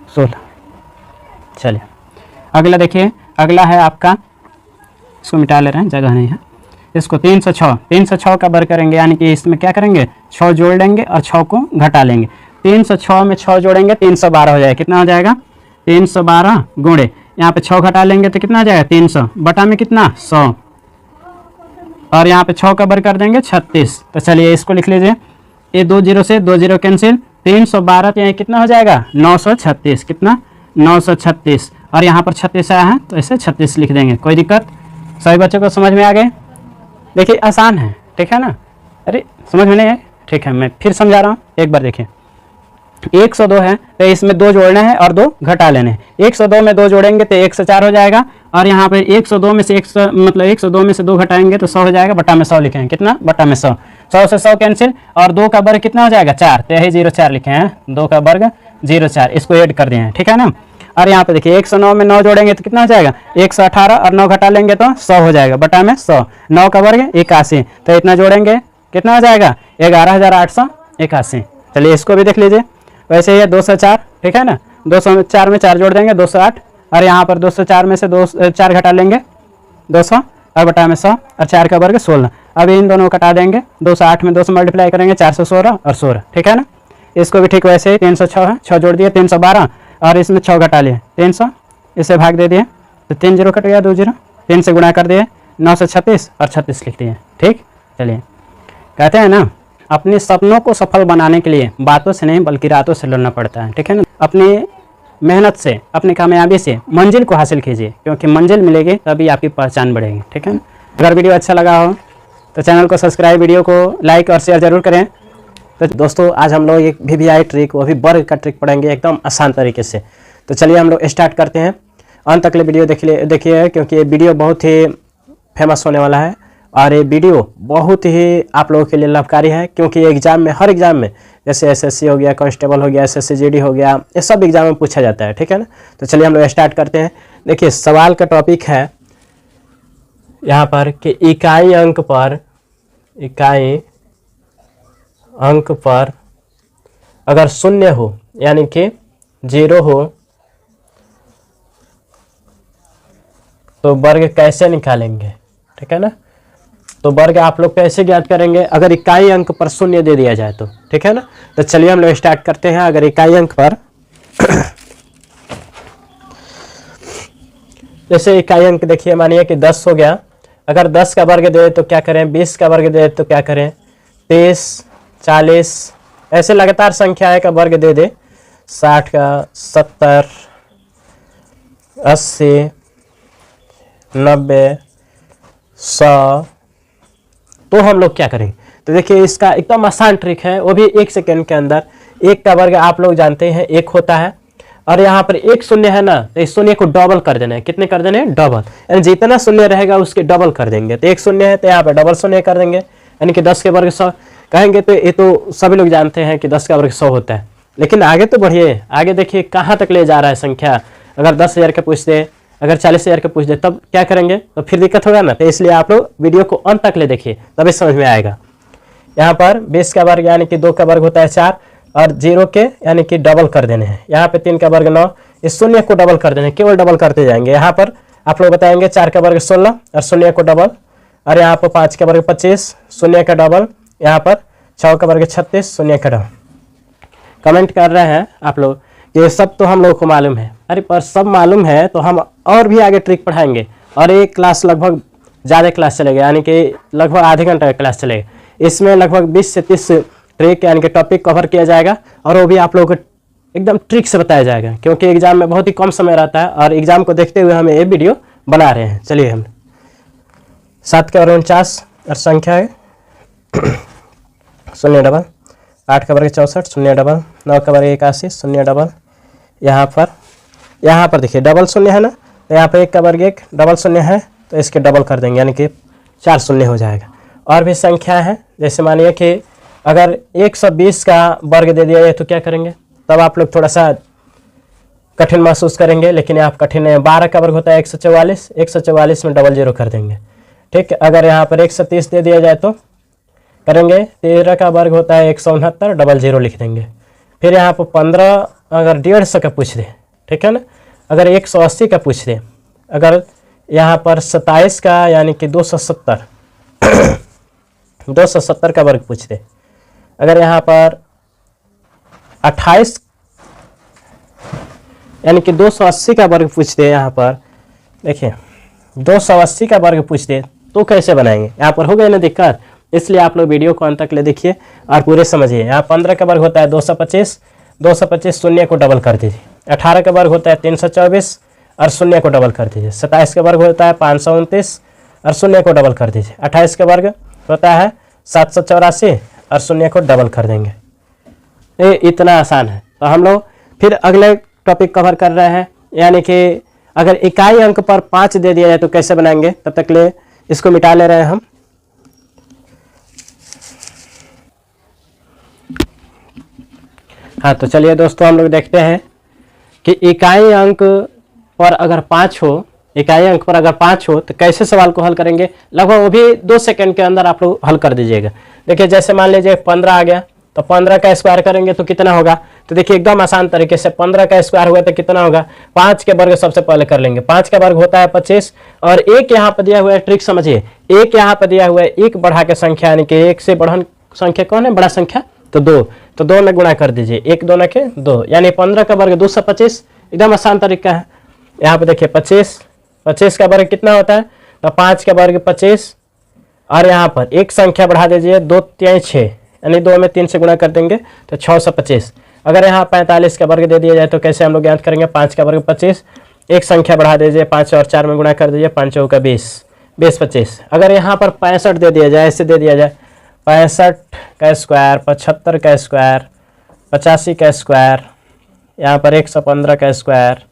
16। चलिए अगला देखिए, अगला है आपका, इसको मिटा ले रहे हैं, जगह नहीं है। इसको 306, 306 का वर्ग करेंगे, यानी कि इसमें क्या करेंगे? 6 जोड़ लेंगे और 6 को घटा लेंगे। 306 में 6 जोड़ेंगे 312 हो जाएगा। कितना हो जाएगा? 312 गुणे यहाँ पे 6 घटा लेंगे तो कितना हो जाएगा? 300, बटा में कितना? 100, और यहाँ पे 6 का वर्ग कर देंगे 36। तो चलिए इसको लिख लीजिए, ये 2 0 से 2 0 कैंसिल, 312 तो यहाँ कितना हो जाएगा? 936। कितना? 936, और यहाँ पर 36 आया है तो इसे 36 लिख देंगे। कोई दिक्कत? सभी बच्चों को समझ में आ गए? देखिए आसान है। ठीक है ना? अरे समझ में नहीं है? ठीक है, मैं फिर समझा रहा हूँ, एक बार देखिए। 102 है तो इसमें 2 जोड़ने हैं और 2 घटा लेने हैं। 102 में 2 जोड़ेंगे तो 104 हो जाएगा, और यहाँ पे 102 में से 102 में से 2 घटाएंगे तो 100 हो जाएगा, बटा में 100 लिखेंगे। कितना? बटा में 100। 100 से 100 कैंसिल, और 2 का वर्ग कितना हो जाएगा? 4, तो यही 04 लिखे हैं। 2 का वर्ग 04, इसको ऐड कर दिए हैं। ठीक है ना? और यहाँ पे देखिए 109 में 9 जोड़ेंगे तो कितना हो जाएगा? 118, और 9 घटा लेंगे तो 100 हो जाएगा, बटा में 100। 9 का वर्ग 81, तो इतना जोड़ेंगे कितना हो जाएगा? 11,881। चलिए इसको भी देख लीजिए। वैसे ये 204। ठीक है ना? 204 में 4 जोड़ देंगे 208, और यहाँ पर 204 में से 4 घटा लेंगे 200, और बटा में 100, और 4 का वर्ग 16। अब इन दोनों को कटा देंगे, 208 में 2 से मल्टीप्लाई करेंगे 416 और 16। ठीक है ना? इसको भी ठीक वैसे ही 306 है, 6 जोड़ दिए 312, और इसमें 6 घटा लिए 300, इसे भाग दे दिए तो 3 0 कट गया, 2 0, 3 से गुणा कर दिए 936 और 36 लिख दिए। ठीक, चलिए कहते हैं ना, अपने सपनों को सफल बनाने के लिए बातों से नहीं बल्कि रातों से लड़ना पड़ता है। ठीक है ना? अपनी मेहनत से, अपनी कामयाबी से मंजिल को हासिल कीजिए, क्योंकि मंजिल मिलेगी तभी आपकी पहचान बढ़ेगी। ठीक है ना? अगर वीडियो अच्छा लगा हो तो चैनल को सब्सक्राइब, वीडियो को लाइक और शेयर जरूर करें। तो दोस्तों आज हम लोग एक VBI ट्रिक, वो भी वर्ग का ट्रिक पढ़ेंगे एकदम आसान तरीके से। तो चलिए हम लोग स्टार्ट करते हैं। अंत तक ले वीडियो देखिए, क्योंकि ये वीडियो बहुत ही फेमस होने वाला है, और ये वीडियो बहुत ही आप लोगों के लिए लाभकारी है, क्योंकि एग्जाम में, हर एग्जाम में, जैसे SSC हो गया, कांस्टेबल हो गया, SSC GD हो गया, ये सब एग्जाम में पूछा जाता है। ठीक है ना? तो चलिए हम लोग स्टार्ट करते हैं। देखिए सवाल का टॉपिक है यहाँ पर कि इकाई अंक पर अगर 0 हो, यानी कि 0 हो, तो वर्ग कैसे निकालेंगे। ठीक है ना? तो वर्ग आप लोग कैसे ज्ञात करेंगे अगर इकाई अंक पर 0 दे दिया जाए तो। ठीक है ना? तो चलिए हम लोग स्टार्ट करते हैं। अगर इकाई अंक पर जैसे इकाई अंक देखिए, मानिए कि 10 हो गया, अगर 10 का वर्ग दे तो क्या करें, 20 का वर्ग दे तो क्या करें, 30, 40, ऐसे लगातार संख्याएं का वर्ग दे दे, 60 का, 70, 80, 90, 100, तो हम लोग क्या करेंगे। तो देखिए इसका एकदम आसान ट्रिक है, वो भी 1 सेकेंड के अंदर। 1 का वर्ग आप लोग जानते हैं 1 होता है, और यहाँ पर एक शून्य है ना, तो इस शून्य को डबल कर देना है। कितने कर देने हैं, डबल, यानी जितना शून्य रहेगा उसके डबल कर देंगे। तो 1 शून्य है तो यहाँ पे डबल शून्य कर देंगे, यानी कि 10 के वर्ग 100 कहेंगे। तो ये तो सभी लोग जानते हैं कि 10 का वर्ग 100 होता है, लेकिन आगे तो बढ़िए, आगे देखिए कहाँ तक ले जा रहा है संख्या। अगर 10,000 का पूछ दे, अगर 40,000 का पूछ दे, तब क्या करेंगे, तो फिर दिक्कत होगा ना। तो इसलिए आप लोग वीडियो को अंत तक ले देखिए, तभी समझ में आएगा। यहाँ पर 20 का वर्ग यानी कि 2 का वर्ग होता है 4, और 0 के यानी कि डबल कर देने हैं। यहाँ पे 3 का वर्ग 9, इस शून्य को डबल कर देने, केवल डबल करते जाएंगे। यहाँ पर आप लोग बताएंगे 4 का वर्ग 16 और शून्य को डबल, और यहाँ पर 5 का वर्ग 25, शून्य का डबल, यहाँ पर 6 का वर्ग 36, शून्य का डबल। कमेंट कर रहे हैं आप लोग कि ये सब तो हम लोग को मालूम है। अरे पर सब मालूम है तो हम और भी आगे ट्रिक पढ़ाएंगे, और एक क्लास लगभग ज़्यादा क्लास चलेगा, यानी कि लगभग आधे घंटे का क्लास चलेगा। इसमें लगभग 20 से 30 ट्रिक यानी कि टॉपिक कवर किया जाएगा, और वो भी आप लोगों को एकदम ट्रिक से बताया जाएगा, क्योंकि एग्जाम में बहुत ही कम समय रहता है, और एग्जाम को देखते हुए हम ये वीडियो बना रहे हैं। चलिए हम 7 का वर्ग 49 और संख्या है शून्य डबल, 8 का वर्ग 64, शून्य डबल, 9 का वर्ग 81, शून्य डबल। यहाँ पर देखिए डबल शून्य है ना, तो यहाँ पर 1 का वर्ग 1 डबल शून्य है, तो इसके डबल कर देंगे, यानी कि 4 शून्य हो जाएगा। और भी संख्या है, जैसे मानिए कि अगर 120 का वर्ग दे दिया जाए तो क्या करेंगे, तब आप लोग थोड़ा सा कठिन महसूस करेंगे, लेकिन आप कठिन है। 12 का वर्ग होता है 144, 144 में डबल 0 कर देंगे, ठीक। अगर यहाँ पर 130 दे दिया जाए तो करेंगे। 13 का वर्ग होता है 169, डबल 0 लिख देंगे। फिर यहाँ पर 15 अगर 150 का पूछ दे, ठीक है ना, अगर 180 का पूछ दे, अगर यहाँ पर 27 का यानी कि 270 270 का वर्ग पूछ दे, अगर यहाँ पर 28 यानी कि 280 का वर्ग पूछ दे, यहाँ पर देखिए 280 का वर्ग पूछ दे, तो कैसे बनाएंगे। यहाँ पर हो गई ना दिक्कत, इसलिए आप लोग वीडियो को अंत तक ले देखिए और पूरे समझिए। यहाँ 15 का वर्ग होता है 225, 225 शून्य को डबल कर दीजिए। 18 का वर्ग होता है 324 और शून्य को डबल कर दीजिए। 27 का वर्ग होता है 529 और शून्य को डबल कर दीजिए। 28 का वर्ग होता है 784 और शून्य को डबल कर देंगे। ये इतना आसान है। तो हम लोग फिर अगले टॉपिक कवर कर रहे हैं, यानी कि अगर इकाई अंक पर 5 दे दिया जाए तो कैसे बनाएंगे। तब तक ले इसको मिटा ले रहे हैं हम। हाँ, तो चलिए दोस्तों हम लोग देखते हैं कि इकाई अंक पर अगर 5 हो, इकाई अंक पर अगर 5 हो तो कैसे सवाल को हल करेंगे। लगभग वो भी 2 सेकंड के अंदर आप लोग हल कर दीजिएगा। देखिए जैसे मान लीजिए 15 आ गया, तो 15 का स्क्वायर करेंगे तो कितना होगा। तो देखिए एकदम आसान तरीके से 15 का स्क्वायर हुआ तो कितना होगा, 5 के वर्ग सबसे पहले कर लेंगे। 5 का वर्ग होता है 25, और एक यहाँ पर दिया हुआ है, ट्रिक समझिए, एक यहाँ पर दिया हुआ है, एक बढ़ा के संख्या, यानी कि एक से बढ़न संख्या कौन है, बड़ा संख्या, तो 2, तो 2 में गुणा कर दीजिए, 1 2 के 2, यानी 15 का वर्ग 225। एकदम आसान तरीका है। यहाँ पे देखिए 25 का वर्ग कितना होता है, तो 5 का वर्ग 25, और यहाँ पर एक संख्या बढ़ा दीजिए, 2 3 6, यानी 2 में 3 से गुणा कर देंगे तो 625। अगर यहाँ 45 का वर्ग दे दिया जाए तो कैसे हम लोग ज्ञात करेंगे। 5 का वर्ग 25, एक संख्या बढ़ा दीजिए, 5 और 4 में गुणा कर दीजिए, 5 चौका 20, 20 25। अगर यहाँ पर 65 दे दिया जाए, ऐसे दे दिया जाए, 65 का स्क्वायर, 75 का स्क्वायर, 85 का स्क्वायर, यहाँ पर 115 का स्क्वायर,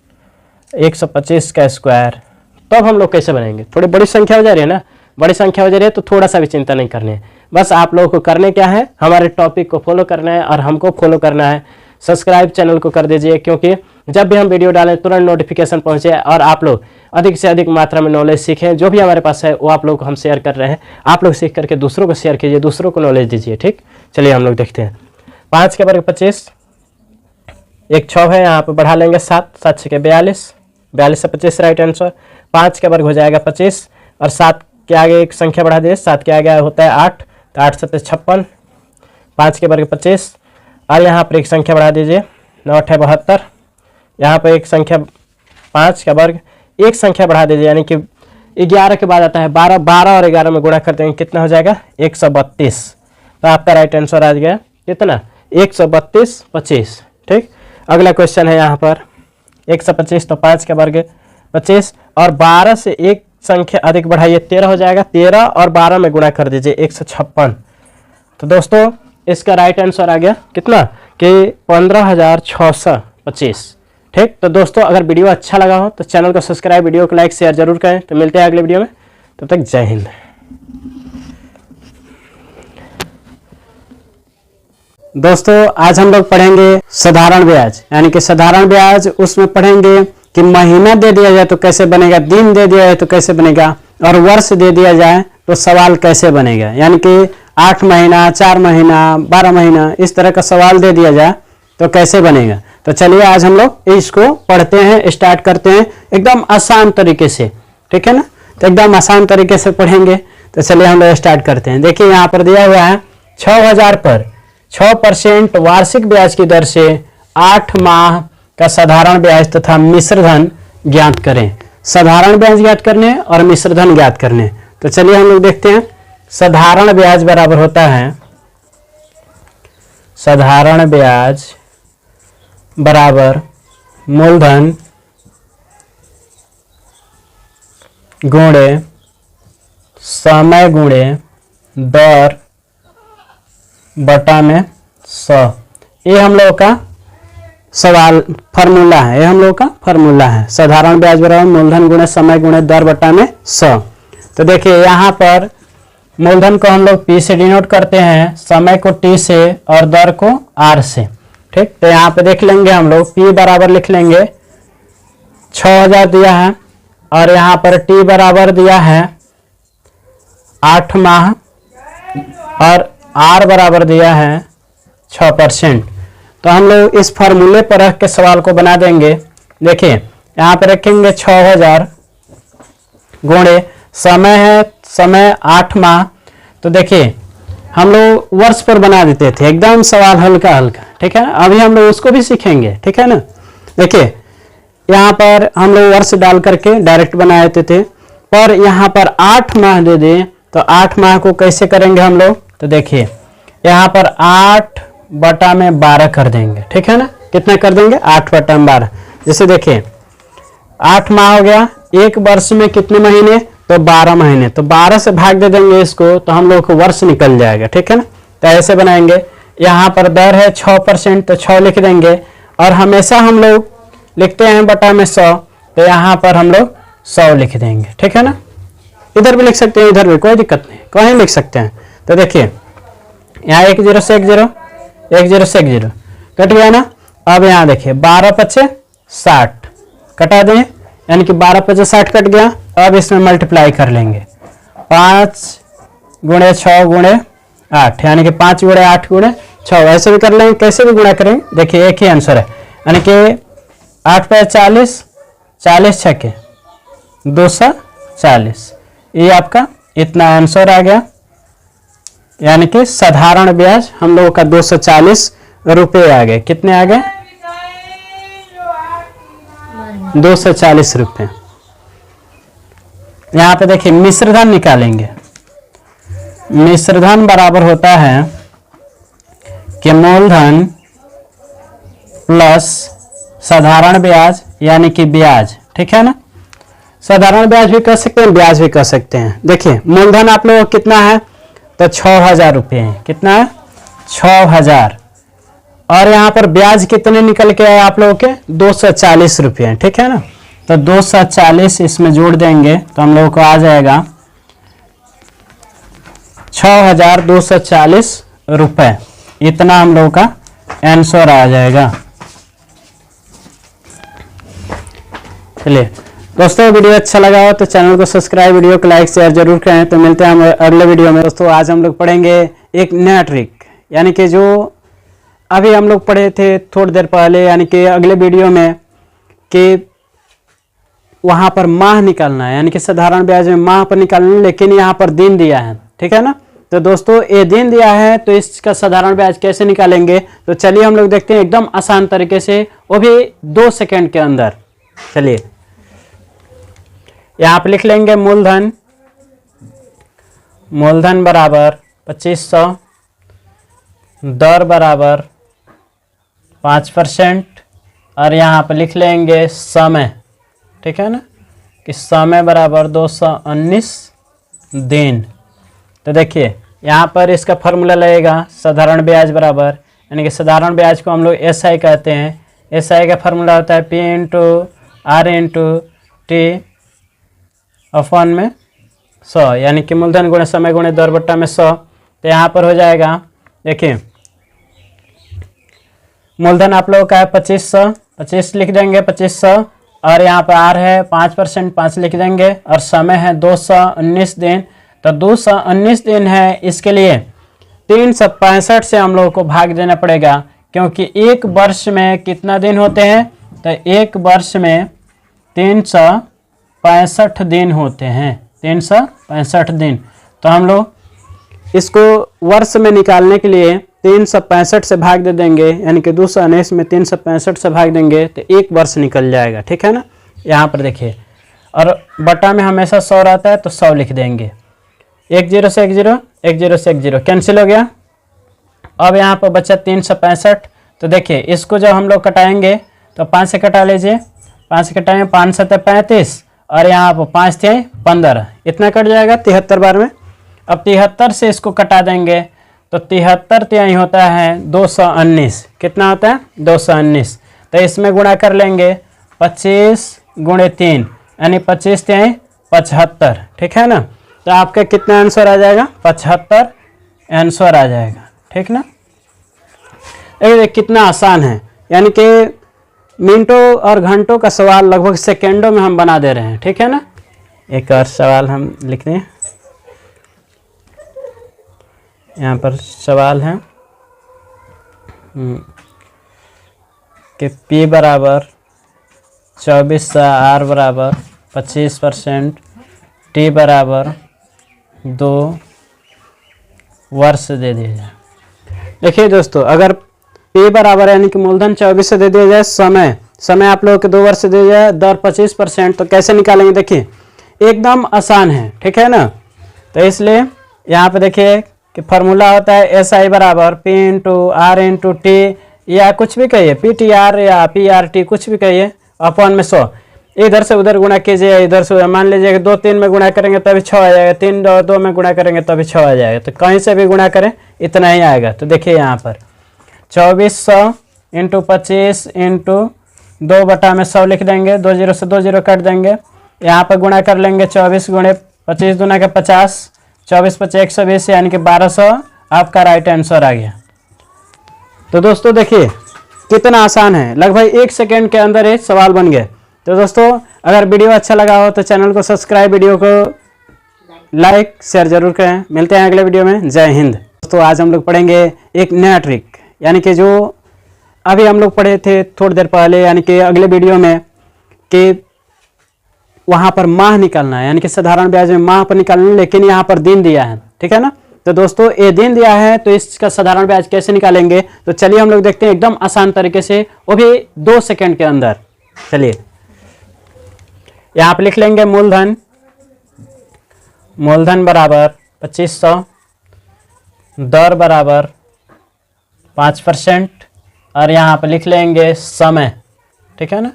125 का स्क्वायर, तब हम लोग कैसे बनाएंगे। थोड़ी बड़ी संख्या हो जा रही है ना, बड़ी संख्या हो जा रही है तो थोड़ा सा भी चिंता नहीं करनी है। बस आप लोगों को करने क्या है, हमारे टॉपिक को फॉलो करना है और हमको फॉलो करना है। सब्सक्राइब चैनल को कर दीजिए, क्योंकि जब भी हम वीडियो डालें तुरंत नोटिफिकेशन पहुंचे और आप लोग अधिक से अधिक मात्रा में नॉलेज सीखें। जो भी हमारे पास है वो आप लोग को हम शेयर कर रहे हैं, आप लोग सीख करके दूसरों को शेयर कीजिए, दूसरों को नॉलेज दीजिए। ठीक, चलिए हम लोग देखते हैं। 5 के वर्ग 25, एक 6 है, यहाँ पे बढ़ा लेंगे 7, 7 6 42, 42 से 25 राइट आंसर। 5 का वर्ग हो जाएगा 25, और 7 के आगे एक संख्या बढ़ा दीजिए, 7 के आगे होता है 8, तो 8 7 56, 5 के वर्ग 25, और यहाँ पर एक संख्या बढ़ा दीजिए, 9 8 72, यहाँ पर एक संख्या 5 का वर्ग, एक संख्या बढ़ा दीजिए, यानी कि 11 के बाद आता है 12, 12 और 11 में गुणा कर देंगे कितना हो जाएगा 132। तो आपका राइट आंसर आ गया कितना 132 25। ठीक, अगला क्वेश्चन है यहाँ पर 125, तो 5 के वर्ग 25 और 12 से एक संख्या अधिक बढ़ाइए 13 हो जाएगा, 13 और 12 में गुणा कर दीजिए 156। तो दोस्तों इसका राइट आंसर आ गया कितना कि 15,625। ठीक, तो दोस्तों अगर वीडियो अच्छा लगा हो तो चैनल को सब्सक्राइब, वीडियो को लाइक शेयर जरूर करें। तो मिलते हैं अगले वीडियो में, तब तक जय हिंद। दोस्तों आज हम लोग पढ़ेंगे साधारण ब्याज, यानी कि साधारण ब्याज उसमें पढ़ेंगे कि महीना दे दिया जाए तो कैसे बनेगा, दिन दे दिया जाए तो कैसे बनेगा, और वर्ष दे दिया जाए तो सवाल कैसे बनेगा। यानी कि 8 महीना, 4 महीना, 12 महीना इस तरह का सवाल दे दिया जाए तो कैसे बनेगा। तो चलिए आज हम लोग इसको पढ़ते हैं, स्टार्ट करते हैं एकदम आसान तरीके से। ठीक है ना, तो एकदम आसान तरीके से पढ़ेंगे। तो चलिए हम लोग स्टार्ट करते हैं। देखिए यहाँ पर दिया हुआ है 6000 पर 6% वार्षिक ब्याज की दर से 8 माह का साधारण ब्याज तथा मिश्र धन ज्ञात करें। साधारण ब्याज ज्ञात करने और मिश्र धन ज्ञात करने। तो चलिए हम लोग देखते हैं। साधारण ब्याज बराबर होता है, साधारण ब्याज बराबर मूलधन गुणे समय गुणे दर बटा में 100। ये हम लोग का सवाल फार्मूला है, ये हम लोग का फार्मूला है। साधारण ब्याज बराबर मूलधन गुणे समय गुणे दर बटा में 100। तो देखिए यहाँ पर मूलधन को हम लोग P से डिनोट करते हैं, समय को T से और दर को R से। ठीक, तो यहाँ पे देख लेंगे हम लोग P बराबर लिख लेंगे 6000 दिया है और यहाँ पर T बराबर दिया है 8 माह और R बराबर दिया है 6%। तो हम लोग इस फार्मूले पर रख के सवाल को बना देंगे। देखिए यहाँ पे रखेंगे 6000 गुणे समय है, समय 8 माह। तो देखिए हम लोग वर्ष पर बना देते थे, एकदम सवाल हल्का हल्का। ठीक है ना, अभी हम लोग उसको भी सीखेंगे। ठीक है ना, देखिए यहाँ पर हम लोग वर्ष डाल करके डायरेक्ट बना देते थे, पर यहाँ पर 8 माह दे दें तो 8 माह को कैसे करेंगे हम लोग। तो देखिए यहाँ पर 8 बटा में 12 कर देंगे। ठीक है ना, कितना कर देंगे 8 बटा में 12। जैसे देखिए 8 माह हो गया, एक वर्ष में कितने महीने, तो 12 महीने। तो 12 से भाग दे देंगे इसको तो हम लोग को वर्ष निकल जाएगा। ठीक है ना, तो ऐसे बनाएंगे। यहाँ पर दर है 6%, तो 6 लिख देंगे और हमेशा हम लोग लिखते हैं बटा में 100, तो यहाँ पर हम लोग 100 लिख देंगे। ठीक है ना, इधर भी लिख सकते हैं, इधर भी कोई दिक्कत नहीं, कहीं लिख सकते हैं। तो देखिए यहाँ 1 0 से 1 0, 1 0 से 1 0 कट गया ना। अब यहाँ देखिए 12 5 60 कटा दें, यानी कि 12 5 60 कट गया। अब इसमें मल्टीप्लाई कर लेंगे 5 गुणे 6 गुणे 8, यानी कि 5 गुणे 8 गुणे 6। ऐसे भी कर लेंगे, कैसे भी गुणा करेंगे। देखिए एक ही आंसर है, यानी कि 8 पे 40, 40 छके 240। ये आपका इतना आंसर आ गया, यानी कि साधारण ब्याज हम लोगों का 240 रुपये आ गए। कितने आ गए 240 रुपये। यहाँ पे देखिए मिश्रधन निकालेंगे। मिश्रधन बराबर होता है कि मूलधन प्लस साधारण ब्याज, यानी कि ब्याज। ठीक है ना, साधारण ब्याज भी कर सकते हैं, ब्याज भी कर सकते हैं। देखिए मूलधन आप लोगों को कितना है, तो 6000 रुपये है। कितना है 6000, और यहाँ पर ब्याज कितने निकल के आए आप लोगों के 240 रुपये। ठीक है ना, तो 240 इसमें जोड़ देंगे तो हम लोगों को आ जाएगा 6240 रुपये। इतना हम लोगों का आंसर आ जाएगा। चलिए दोस्तों, वीडियो अच्छा लगा हो तो चैनल को सब्सक्राइब, वीडियो को लाइक शेयर जरूर करें। तो मिलते हैं हम अगले वीडियो में। दोस्तों आज हम लोग पढ़ेंगे एक नया ट्रिक, यानी कि जो अभी हम लोग पढ़े थे थोड़ी देर पहले, यानी कि अगले वीडियो में, कि वहाँ पर माह निकालना है, यानी कि साधारण ब्याज में माह पर निकालना है, लेकिन यहाँ पर दिन दिया है। ठीक है ना, तो दोस्तों ये दिन दिया है तो इसका साधारण ब्याज कैसे निकालेंगे। तो चलिए हम लोग देखते हैं एकदम आसान तरीके से, वो भी 2 सेकंड के अंदर। चलिए यहाँ पे लिख लेंगे मूलधन बराबर 2500, दर बराबर 5%, और यहाँ पे लिख लेंगे समय, ठीक है ना, कि समय बराबर 219 दिन। तो देखिए यहाँ पर इसका फॉर्मूला लगेगा साधारण ब्याज बराबर, यानी कि साधारण ब्याज को हम लोग SI कहते हैं। SI का फॉर्मूला होता है P into R into T upon में 100, यानी कि मूलधन गुणे समय गुणे दर बट्टा में 100। तो यहाँ पर हो जाएगा, देखिए मूलधन आप लोगों का है 2500, 25 लिख देंगे 2500, और यहाँ पर R है 5%, 5 लिख देंगे, और समय है 219 दिन। तो 219 दिन है, इसके लिए 365 से हम लोगों को भाग देना पड़ेगा, क्योंकि एक वर्ष में कितना दिन होते हैं, तो एक वर्ष में 365 दिन होते हैं, 365 दिन। तो हम लोग इसको वर्ष में निकालने के लिए 365 से भाग दे देंगे, यानी कि 219 में 365 से भाग देंगे तो एक वर्ष निकल जाएगा, ठीक है ना। यहाँ पर देखिए, और बटा में हमेशा 100 रहता है तो 100 लिख देंगे। 10 से 10, 10 से 10 कैंसिल हो गया। अब यहाँ पर बचा 365। तो देखिए इसको जब हम लोग कटाएंगे तो 5 से कटा लीजिए, 5 से कटाएंगे, 5 7 35, और यहाँ पर 5 थे 15, इतना कट जाएगा 73 बार में। अब 73 से इसको कटा देंगे तो 73 तिहाई होता है 219, कितना होता है 219। तो इसमें गुणा कर लेंगे 25 गुणे 3, यानी 25 तिहाई 75, ठीक है ना। तो आपका कितना आंसर आ जाएगा, 75 आंसर आ जाएगा, ठीक ना। देखिए कितना आसान है, यानी कि मिनटों और घंटों का सवाल लगभग सेकेंडों में हम बना दे रहे हैं, ठीक है ना। एक और सवाल हम लिख दें, यहाँ पर सवाल है कि P बराबर 24 R बराबर 25%, T बराबर 2 वर्ष दे दिया जाए। देखिए दोस्तों, अगर P बराबर यानी कि मूलधन 24 से दे दिया जाए, समय आप लोगों के 2 वर्ष से दे दिया जाए, दर 25%, तो कैसे निकालेंगे, देखिए एकदम आसान है, ठीक है ना। तो इसलिए यहाँ पे देखिए कि फार्मूला होता है SI बराबर P into R into T, या कुछ भी कहिए PTR या PRT, कुछ भी कहिए, अपॉन में 100। इधर से उधर गुणा कीजिए, इधर से उधर, मान लीजिए 2 3 में गुणा करेंगे तभी 6 आ जाएगा, 3 2 में गुणा करेंगे तभी 6 आ जाएगा। तो कहीं से भी गुणा करें इतना ही आएगा। तो देखिए यहाँ पर 2400 इंटू 25 इंटू 2 बटा में 100 लिख देंगे, 2 0 से 2 0 काट देंगे। यहाँ पर गुणा कर लेंगे 24 गुणे 25 दूना के 50, 24 5 120, यानी कि 1200 आपका राइट आंसर आ गया। तो दोस्तों देखिए कितना आसान है, लगभग 1 सेकेंड के अंदर ये सवाल बन गए। तो दोस्तों अगर वीडियो अच्छा लगा हो तो चैनल को सब्सक्राइब, वीडियो को लाइक शेयर जरूर करें। मिलते हैं अगले वीडियो में। जय हिंद। दोस्तों आज हम लोग पढ़ेंगे एक नया ट्रिक, यानी कि जो अभी हम लोग पढ़े थे थोड़ी देर पहले, यानी कि अगले वीडियो में, कि वहाँ पर माह निकालना है, यानी कि साधारण ब्याज में माह पर निकालना है, लेकिन यहाँ पर दिन दिया है, ठीक है ना। तो दोस्तों ये दिन दिया है तो इसका साधारण ब्याज कैसे निकालेंगे, तो चलिए हम लोग देखते हैं एकदम आसान तरीके से, वो भी 2 सेकेंड के अंदर। चलिए यहाँ पे लिख लेंगे मूलधन बराबर 2500, दर बराबर 5%, और यहाँ पे लिख लेंगे समय, ठीक है ना,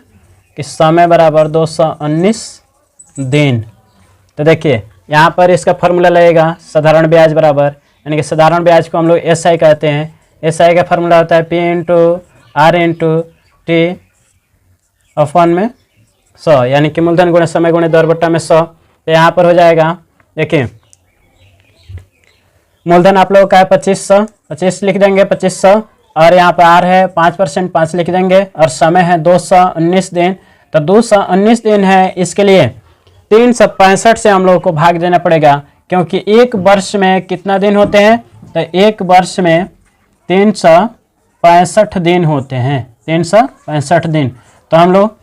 कि समय बराबर 219 दिन। तो देखिए यहाँ पर इसका फॉर्मूला लगेगा साधारण ब्याज बराबर, यानी कि साधारण ब्याज को हम लोग SI कहते हैं। SI का फॉर्मूला होता है P into R into T upon में 100, यानी कि मूलधन गुणे समय गुणे दर बट्टा में 100। तो यहाँ पर हो जाएगा, देखिए मूलधन आप लोगों का है 2500, 25 लिख देंगे 2500, और यहाँ पर R है 5%, 5 लिख देंगे, और समय है 219 दिन। तो 219 दिन है, इसके लिए 365 से हम लोगों को भाग देना पड़ेगा, क्योंकि एक वर्ष में कितना दिन होते हैं, तो एक वर्ष में 365 दिन होते हैं, 365 दिन। तो हम लोग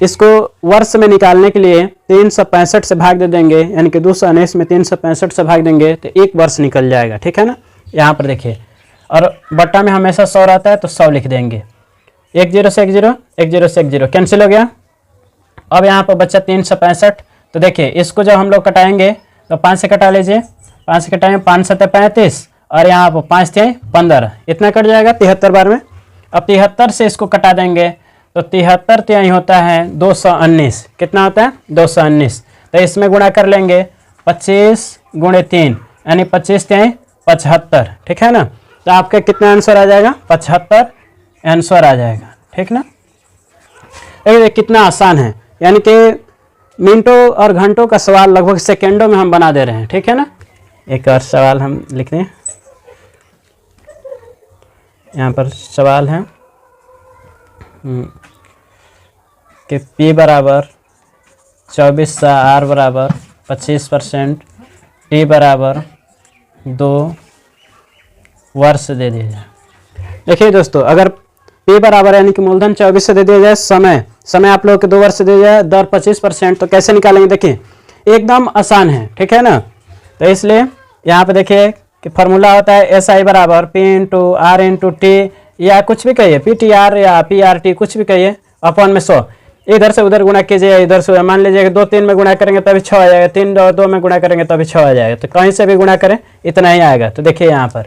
इसको वर्ष में निकालने के लिए 365 से भाग दे देंगे, यानी कि 219 में 365 से भाग देंगे तो एक वर्ष निकल जाएगा, ठीक है ना। यहाँ पर देखिए, और बट्टा में हमेशा 100 रहता है तो 100 लिख देंगे। 10 से 10, 10 से 10 कैंसिल हो गया। अब यहाँ पर बच्चा 365, तो देखिए इसको जब हम लोग कटाएंगे तो 5 से कटा लीजिए, 5 से कटाएंगे, 5 7 35 और यहाँ पर 5 थे 15, इतना कट जाएगा 73 बार में। अब 73 से इसको कटा देंगे तो 73 त्यहीं होता है 219, कितना होता है 219। तो इसमें गुणा कर लेंगे 25 गुणे 3 यानी 25 त्यहीं 75, ठीक है ना। तो आपका कितना आंसर आ जाएगा 75 आंसर आ जाएगा, ठीक ना। देखिए कितना आसान है, यानी कि मिनटों और घंटों का सवाल लगभग सेकेंडों में हम बना दे रहे हैं, ठीक है ना। एक और सवाल हम लिख दें, यहाँ पर सवाल है कि P बराबर 24 सा R बराबर 25%, T बराबर 2 वर्ष दे दिया जाए। देखिए दोस्तों, अगर P बराबर यानी कि मूलधन 24 से दे दिया जाए, समय आप लोगों के 2 वर्ष से दे दिया जाए, दर 25%, तो कैसे निकालेंगे देखिए एकदम आसान है, ठीक है ना। तो इसलिए यहाँ पे देखिए कि फॉर्मूला होता है SI बराबर P into R into T, या कुछ भी कहिए PTR या PRT कुछ भी कहिए, अपॉन में 100। इधर से उधर गुणा कीजिए, इधर से मान लीजिए 2 3 में गुणा करेंगे तभी 6 आ जाएगा, 3 और 2 में गुणा करेंगे तभी 6 आ जाएगा, तो कहीं से भी गुणा करें इतना ही आएगा। तो देखिए यहाँ पर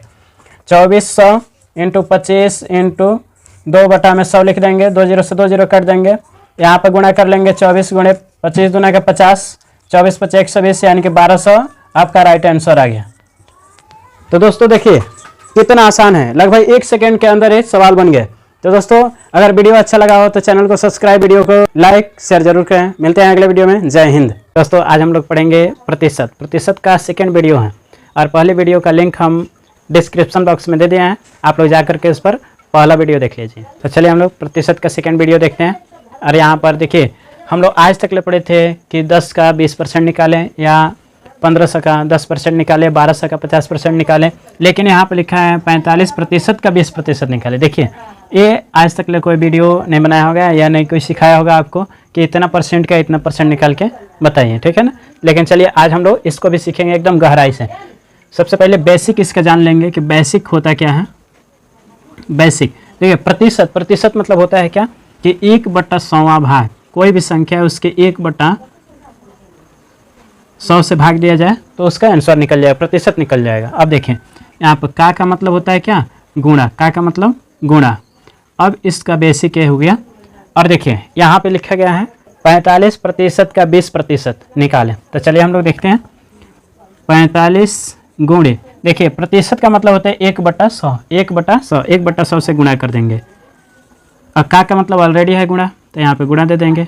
2400 इंटू 25 इंटू 2 बटा में 100 लिख देंगे, 2 0 से 2 0 काट देंगे, यहाँ पर गुणा कर लेंगे 24 गुणे 25 दूना के 50, 24 5 120 यानी कि 1200 आपका राइट आंसर आ गया। तो दोस्तों देखिए कितना आसान है, लगभग 1 सेकंड के अंदर ये सवाल बन गए। तो दोस्तों अगर वीडियो अच्छा लगा हो तो चैनल को सब्सक्राइब, वीडियो को लाइक शेयर जरूर करें। मिलते हैं अगले वीडियो में, जय हिंद। दोस्तों आज हम लोग पढ़ेंगे प्रतिशत का सेकंड वीडियो है, और पहले वीडियो का लिंक हम डिस्क्रिप्शन बॉक्स में दे दिए हैं, आप लोग जाकर के उस पर पहला वीडियो देख लीजिए। तो चलिए हम लोग प्रतिशत का सेकंड वीडियो देखते हैं। और यहाँ पर देखिए हम लोग आज तक ले पढ़े थे कि 10 का 20% निकालें, या 1500 का 10% निकाले, 1200 का 50% निकालें, लेकिन यहाँ पर लिखा है 45% का 20% निकाले। देखिए ये आज तक ले कोई वीडियो नहीं बनाया होगा या नहीं कोई सिखाया होगा आपको कि इतना परसेंट का इतना परसेंट निकाल के बताइए, ठीक है ना। लेकिन चलिए आज हम लोग इसको भी सीखेंगे एकदम गहराई से। सबसे पहले बेसिक इसका जान लेंगे कि बेसिक होता क्या है। बेसिक देखिए प्रतिशत मतलब होता है क्या कि 1/100वां भाग, कोई भी संख्या है उसके 1/100 से भाग दिया जाए तो उसका आंसर निकल जाएगा, प्रतिशत निकल जाएगा। अब देखें यहाँ पर का मतलब होता है क्या, गुणा, का मतलब गुणा। अब इसका बेसिक ये हो गया। और देखिए यहाँ पे लिखा गया है 45% का 20% निकालें। तो चलिए हम लोग देखते हैं 45 गुणे, देखिए प्रतिशत का मतलब होता है 1/100, 1/100 से गुणा कर देंगे। और का मतलब ऑलरेडी है गुणा, तो यहाँ पे गुणा दे देंगे।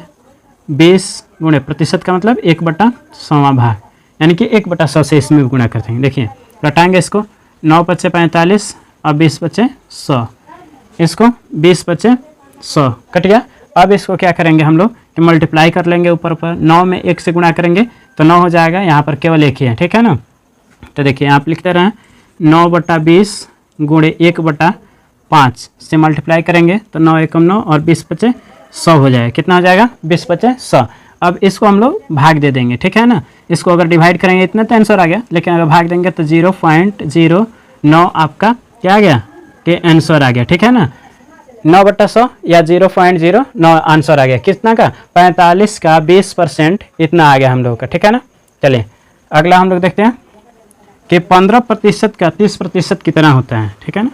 20 गुणे प्रतिशत का मतलब 1/100वां भाग, यानी कि 1/100 से इसमें गुणा कर देंगे। देखिए घटाएंगे इसको, 9 × 45 और 20 × 100, इसको 20 × 100 कट गया। अब इसको क्या करेंगे हम लोग कि मल्टीप्लाई कर लेंगे, ऊपर 9 में 1 से गुणा करेंगे तो 9 हो जाएगा, यहाँ पर केवल 1 ही है, ठीक है ना। तो देखिए आप लिखते रहें 9/20 गुणे 1/5 से मल्टीप्लाई करेंगे तो 9 × 9 और 20 × 100 हो जाएगा। कितना हो जाएगा 20 × 100। अब इसको हम लोग भाग दे देंगे, ठीक है ना। इसको अगर डिवाइड करेंगे इतना तो आंसर आ गया, लेकिन अगर भाग देंगे तो 0.09 आपका क्या आ गया कि आंसर आ गया, ठीक है ना। 9/100 या 0.09 आंसर आ गया, कितना का 45 का 20% इतना आ गया हम लोग का, ठीक है ना। चलिए अगला हम लोग देखते हैं कि 15% का 30% कितना होता है, ठीक है ना।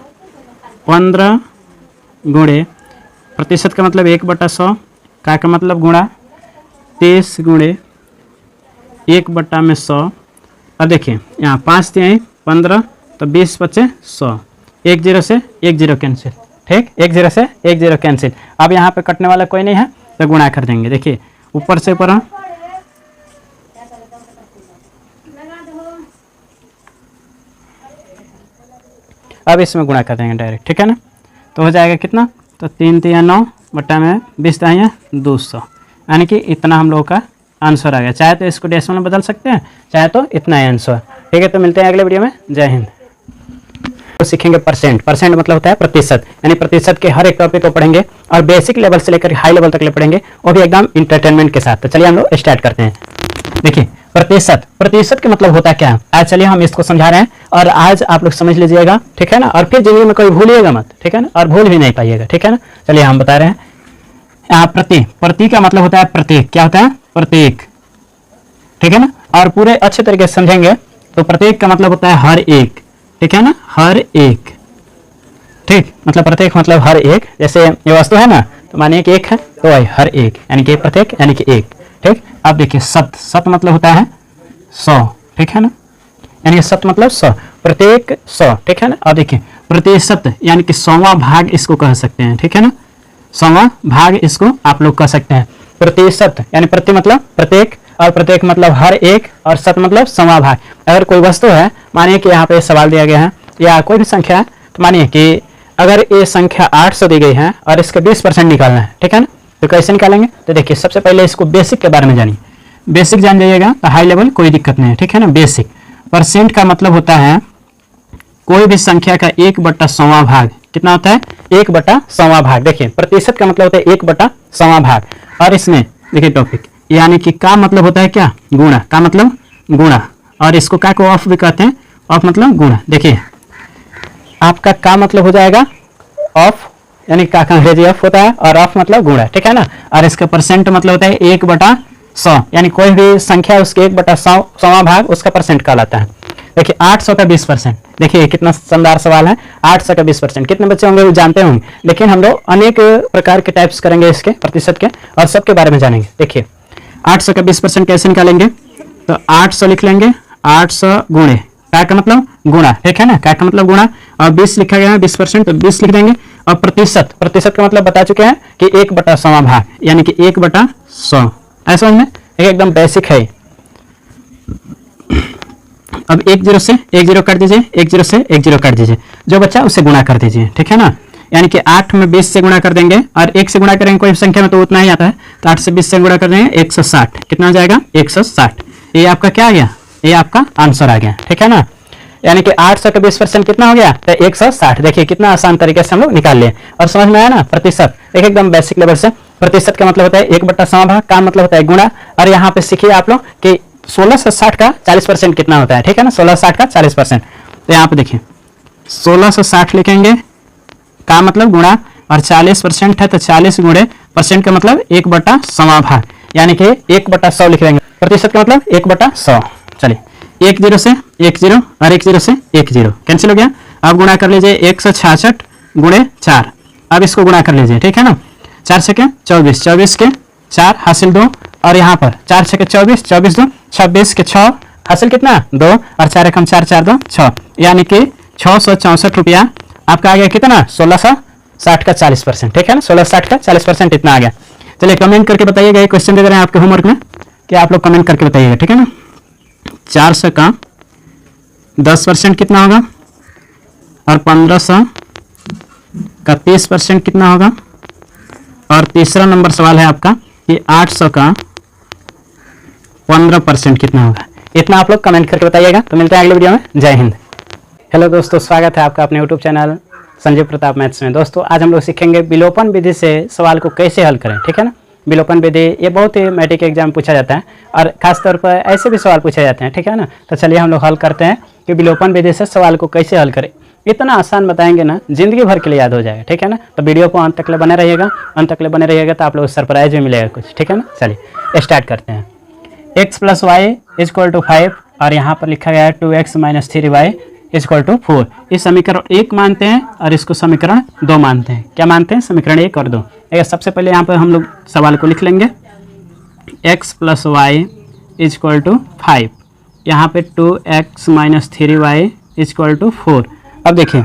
15 गुणे प्रतिशत का मतलब 1/100, का मतलब गुणा 30 गुणे 1/100। और देखिए यहाँ 5 × 15 तो 20 × 100, 1 0 से 1 0 कैंसिल, ठीक, 1 0 से 1 0 कैंसिल। अब यहाँ पे कटने वाला कोई नहीं है तो गुणा कर देंगे। देखिए ऊपर से ऊपर, अब इसमें गुणा कर देंगे डायरेक्ट, ठीक है ना। तो हो जाएगा कितना, तो 3 × 9 बटा में 20 200, यानी कि इतना हम लोग का आंसर आ गया। चाहे तो इसको डेसिमल में बदल सकते हैं, चाहे तो इतना ही आंसर, ठीक है। तो मिलते हैं अगले वीडियो में, जय हिंद। तो सीखेंगे परसेंट मतलब होता है प्रतिशत, यानी प्रतिशत के हर एक टॉपिक को पढ़ेंगे और बेसिक लेवल से लेकर हाई लेवल तक ले पढ़ेंगे, वो भी एकदम इंटरटेनमेंट के साथ। तो चलिए हम लोग स्टार्ट करते हैं। देखिए प्रतिशत का मतलब होता है क्या, आज चलिए हम इसको समझा रहे हैं और आज आप लोग समझ लीजिएगा, ठीक है ना। और फिर जिंदगी में कोई भूलिएगा मत, ठीक है ना, और भूल भी नहीं पाइएगा, ठीक है ना। चलिए हम बता रहे हैं यहाँ प्रति का मतलब होता है प्रतीक, क्या होता है प्रतीक, ठीक है ना। और पूरे अच्छे तरीके से समझेंगे तो प्रत्येक का मतलब होता है हर एक, ठीक है ना, हर एक, ठीक, मतलब प्रत्येक मतलब हर एक। जैसे ये वस्तु है ना, तो मानिए कि एक है तो वही हर एक, यानी कि प्रत्येक यानी कि एक, ठीक। अब देखिए सत, सत मतलब होता है 100, ठीक है ना, यानी कि सत मतलब 100, प्रत्येक 100, ठीक है ना। अब देखिए प्रतिशत यानी कि 100वां भाग इसको कह सकते हैं, ठीक है ना, 100वां भाग इसको आप लोग कह सकते हैं। प्रतिशत यानी प्रति मतलब प्रत्येक, और प्रत्येक मतलब हर एक, और शत मतलब 100वां भाग। अगर कोई वस्तु है, मानिए कि यहाँ पे सवाल दिया गया है या कोई भी संख्या है, तो मानिए कि अगर ये संख्या 800 दी गई है और इसके 20% निकालना है, ठीक है ना, तो कैसे निकालेंगे। तो देखिए सबसे पहले इसको बेसिक के बारे में जानिए, बेसिक जान जाइएगा तो हाई लेवल कोई दिक्कत नहीं है, ठीक है ना। बेसिक परसेंट का मतलब होता है कोई भी संख्या का 1/100वां भाग, कितना होता है 1/100वां भाग। देखिए प्रतिशत का मतलब होता है 1/100वां भाग, और इसमें देखिए टॉपिक यानी कि का मतलब होता है क्या, गुणा, का मतलब गुणा, और इसको का को ऑफ भी कहते हैं, ऑफ मतलब गुणा। देखिए आपका का मतलब हो जाएगा ऑफ, यानी का अंग्रेजी ऑफ होता है, और ऑफ मतलब गुणा, ठीक है ना। और इसका परसेंट मतलब होता है 1/100, यानी कोई भी संख्या उसके 1/100वां भाग उसका परसेंट कहलाता है। देखिए 800 का 20%, देखिए कितना शानदार सवाल है। 800 का 20% कितने बच्चे होंगे वो जानते होंगे, लेकिन हम लोग अनेक प्रकार के टाइप्स करेंगे इसके प्रतिशत के, और सबके बारे में जानेंगे। देखिए 800 का 20% कैसे निकालेंगे, तो 800 लिख लेंगे, 800 गुणे का मतलब गुणा, ठीक है ना, का मतलब गुणा, और 20 लिखा गया है 20%, तो 20 लिख देंगे। और प्रतिशत, प्रतिशत का मतलब बता चुके हैं कि 1/100वां भाग, यानी कि 1/100, ऐसा समझ में एकदम बेसिक है। अब 10 से 10 काट दीजिए, 10 से 10 काट दीजिए, जो बच्चा उससे गुणा कर दीजिए, ठीक है ना। यानी कि 8 में 20 से गुणा कर देंगे, और 1 से गुणा करेंगे कोई संख्या में तो उतना ही आता है, तो 8 से 20 से गुणा कर देंगे 160, कितना हो जाएगा 160। ये आपका क्या आ गया, ये आपका आंसर आ गया, ठीक है ना। यानी कि 800 का 20% कितना हो गया, तो 160। देखिए कितना आसान तरीके से हम लोग निकाल लिए, और समझ में आया ना। प्रतिशत एक एकदम बेसिक लेवल से, प्रतिशत का मतलब होता है 1/100वां भाग, का मतलब होता है गुणा। और यहाँ पे सीखिए आप लोग कि 16 से 60 का 40% कितना होता है, ठीक है ना, 16 से 60 का 40%। तो यहाँ पे देखिए 16 से 60 लिखेंगे, का मतलब गुणा, और 40% है तो 40 गुणे परसेंट का मतलब 1/100वां भाग, यानी कि 1/100 लिख देंगे। प्रतिशत का मतलब 1/100। चलिए 10 से 10 और 10 से 10 कैंसिल हो गया। अब गुणा कर लीजिए 166 गुणे 4, अब इसको गुणा कर लीजिए, ठीक है ना। 4 से 24, 24 के 4 हासिल 2, और यहाँ पर 4 से 24, 24 2 26 के 6 हासिल कितना 2, और 4 एकम 4, 4 2 6, यानी कि 664 रुपया आपका आ गया कितना 1660 का 40%, ठीक है ना, 1660 का 40% इतना आ गया। चलिए कमेंट करके बताइएगा, ये क्वेश्चन दे रहे हैं आपके होमवर्क में, कि आप लोग कमेंट करके बताइएगा, ठीक है ना। 400 का 10% कितना होगा, और 1500 का 30% कितना होगा, और तीसरा नंबर सवाल है आपका कि 800 का 15% कितना होगा। इतना आप लोग कमेंट करके बताइएगा। तो मिलते हैं अगले वीडियो में। जय हिंद। हेलो दोस्तों, स्वागत है आपका अपने YouTube channel Sanjeev Pratap maths में। दोस्तों आज हम लोग सीखेंगे विलोपन विधि से सवाल को कैसे हल करें, ठीक है ना। विलोपन विधि ये बहुत ही मैट्रिक एग्जाम में पूछा जाता है, और खासतौर पर ऐसे भी सवाल पूछे जाते हैं, ठीक है ना। तो चलिए हम लोग हल करते हैं कि विलोपन विधि से सवाल को कैसे हल करें। इतना आसान बताएंगे ना, जिंदगी भर के लिए याद हो जाएगा, ठीक है ना। तो वीडियो को अंत तक बने रहिएगा, अंत तक बने रहिएगा तो आप लोग सरप्राइज भी मिलेगा कुछ, ठीक है ना। चलिए स्टार्ट करते हैं। x + y = 5, और यहाँ पर लिखा गया है 2x - 3y = 4। इस समीकरण 1 मानते हैं और इसको समीकरण 2 मानते हैं। क्या मानते हैं, समीकरण 1 और 2। सबसे पहले यहाँ पर हम लोग सवाल को लिख लेंगे, x + y = 5, यहाँ पे 2x - 3y = 4। अब देखिए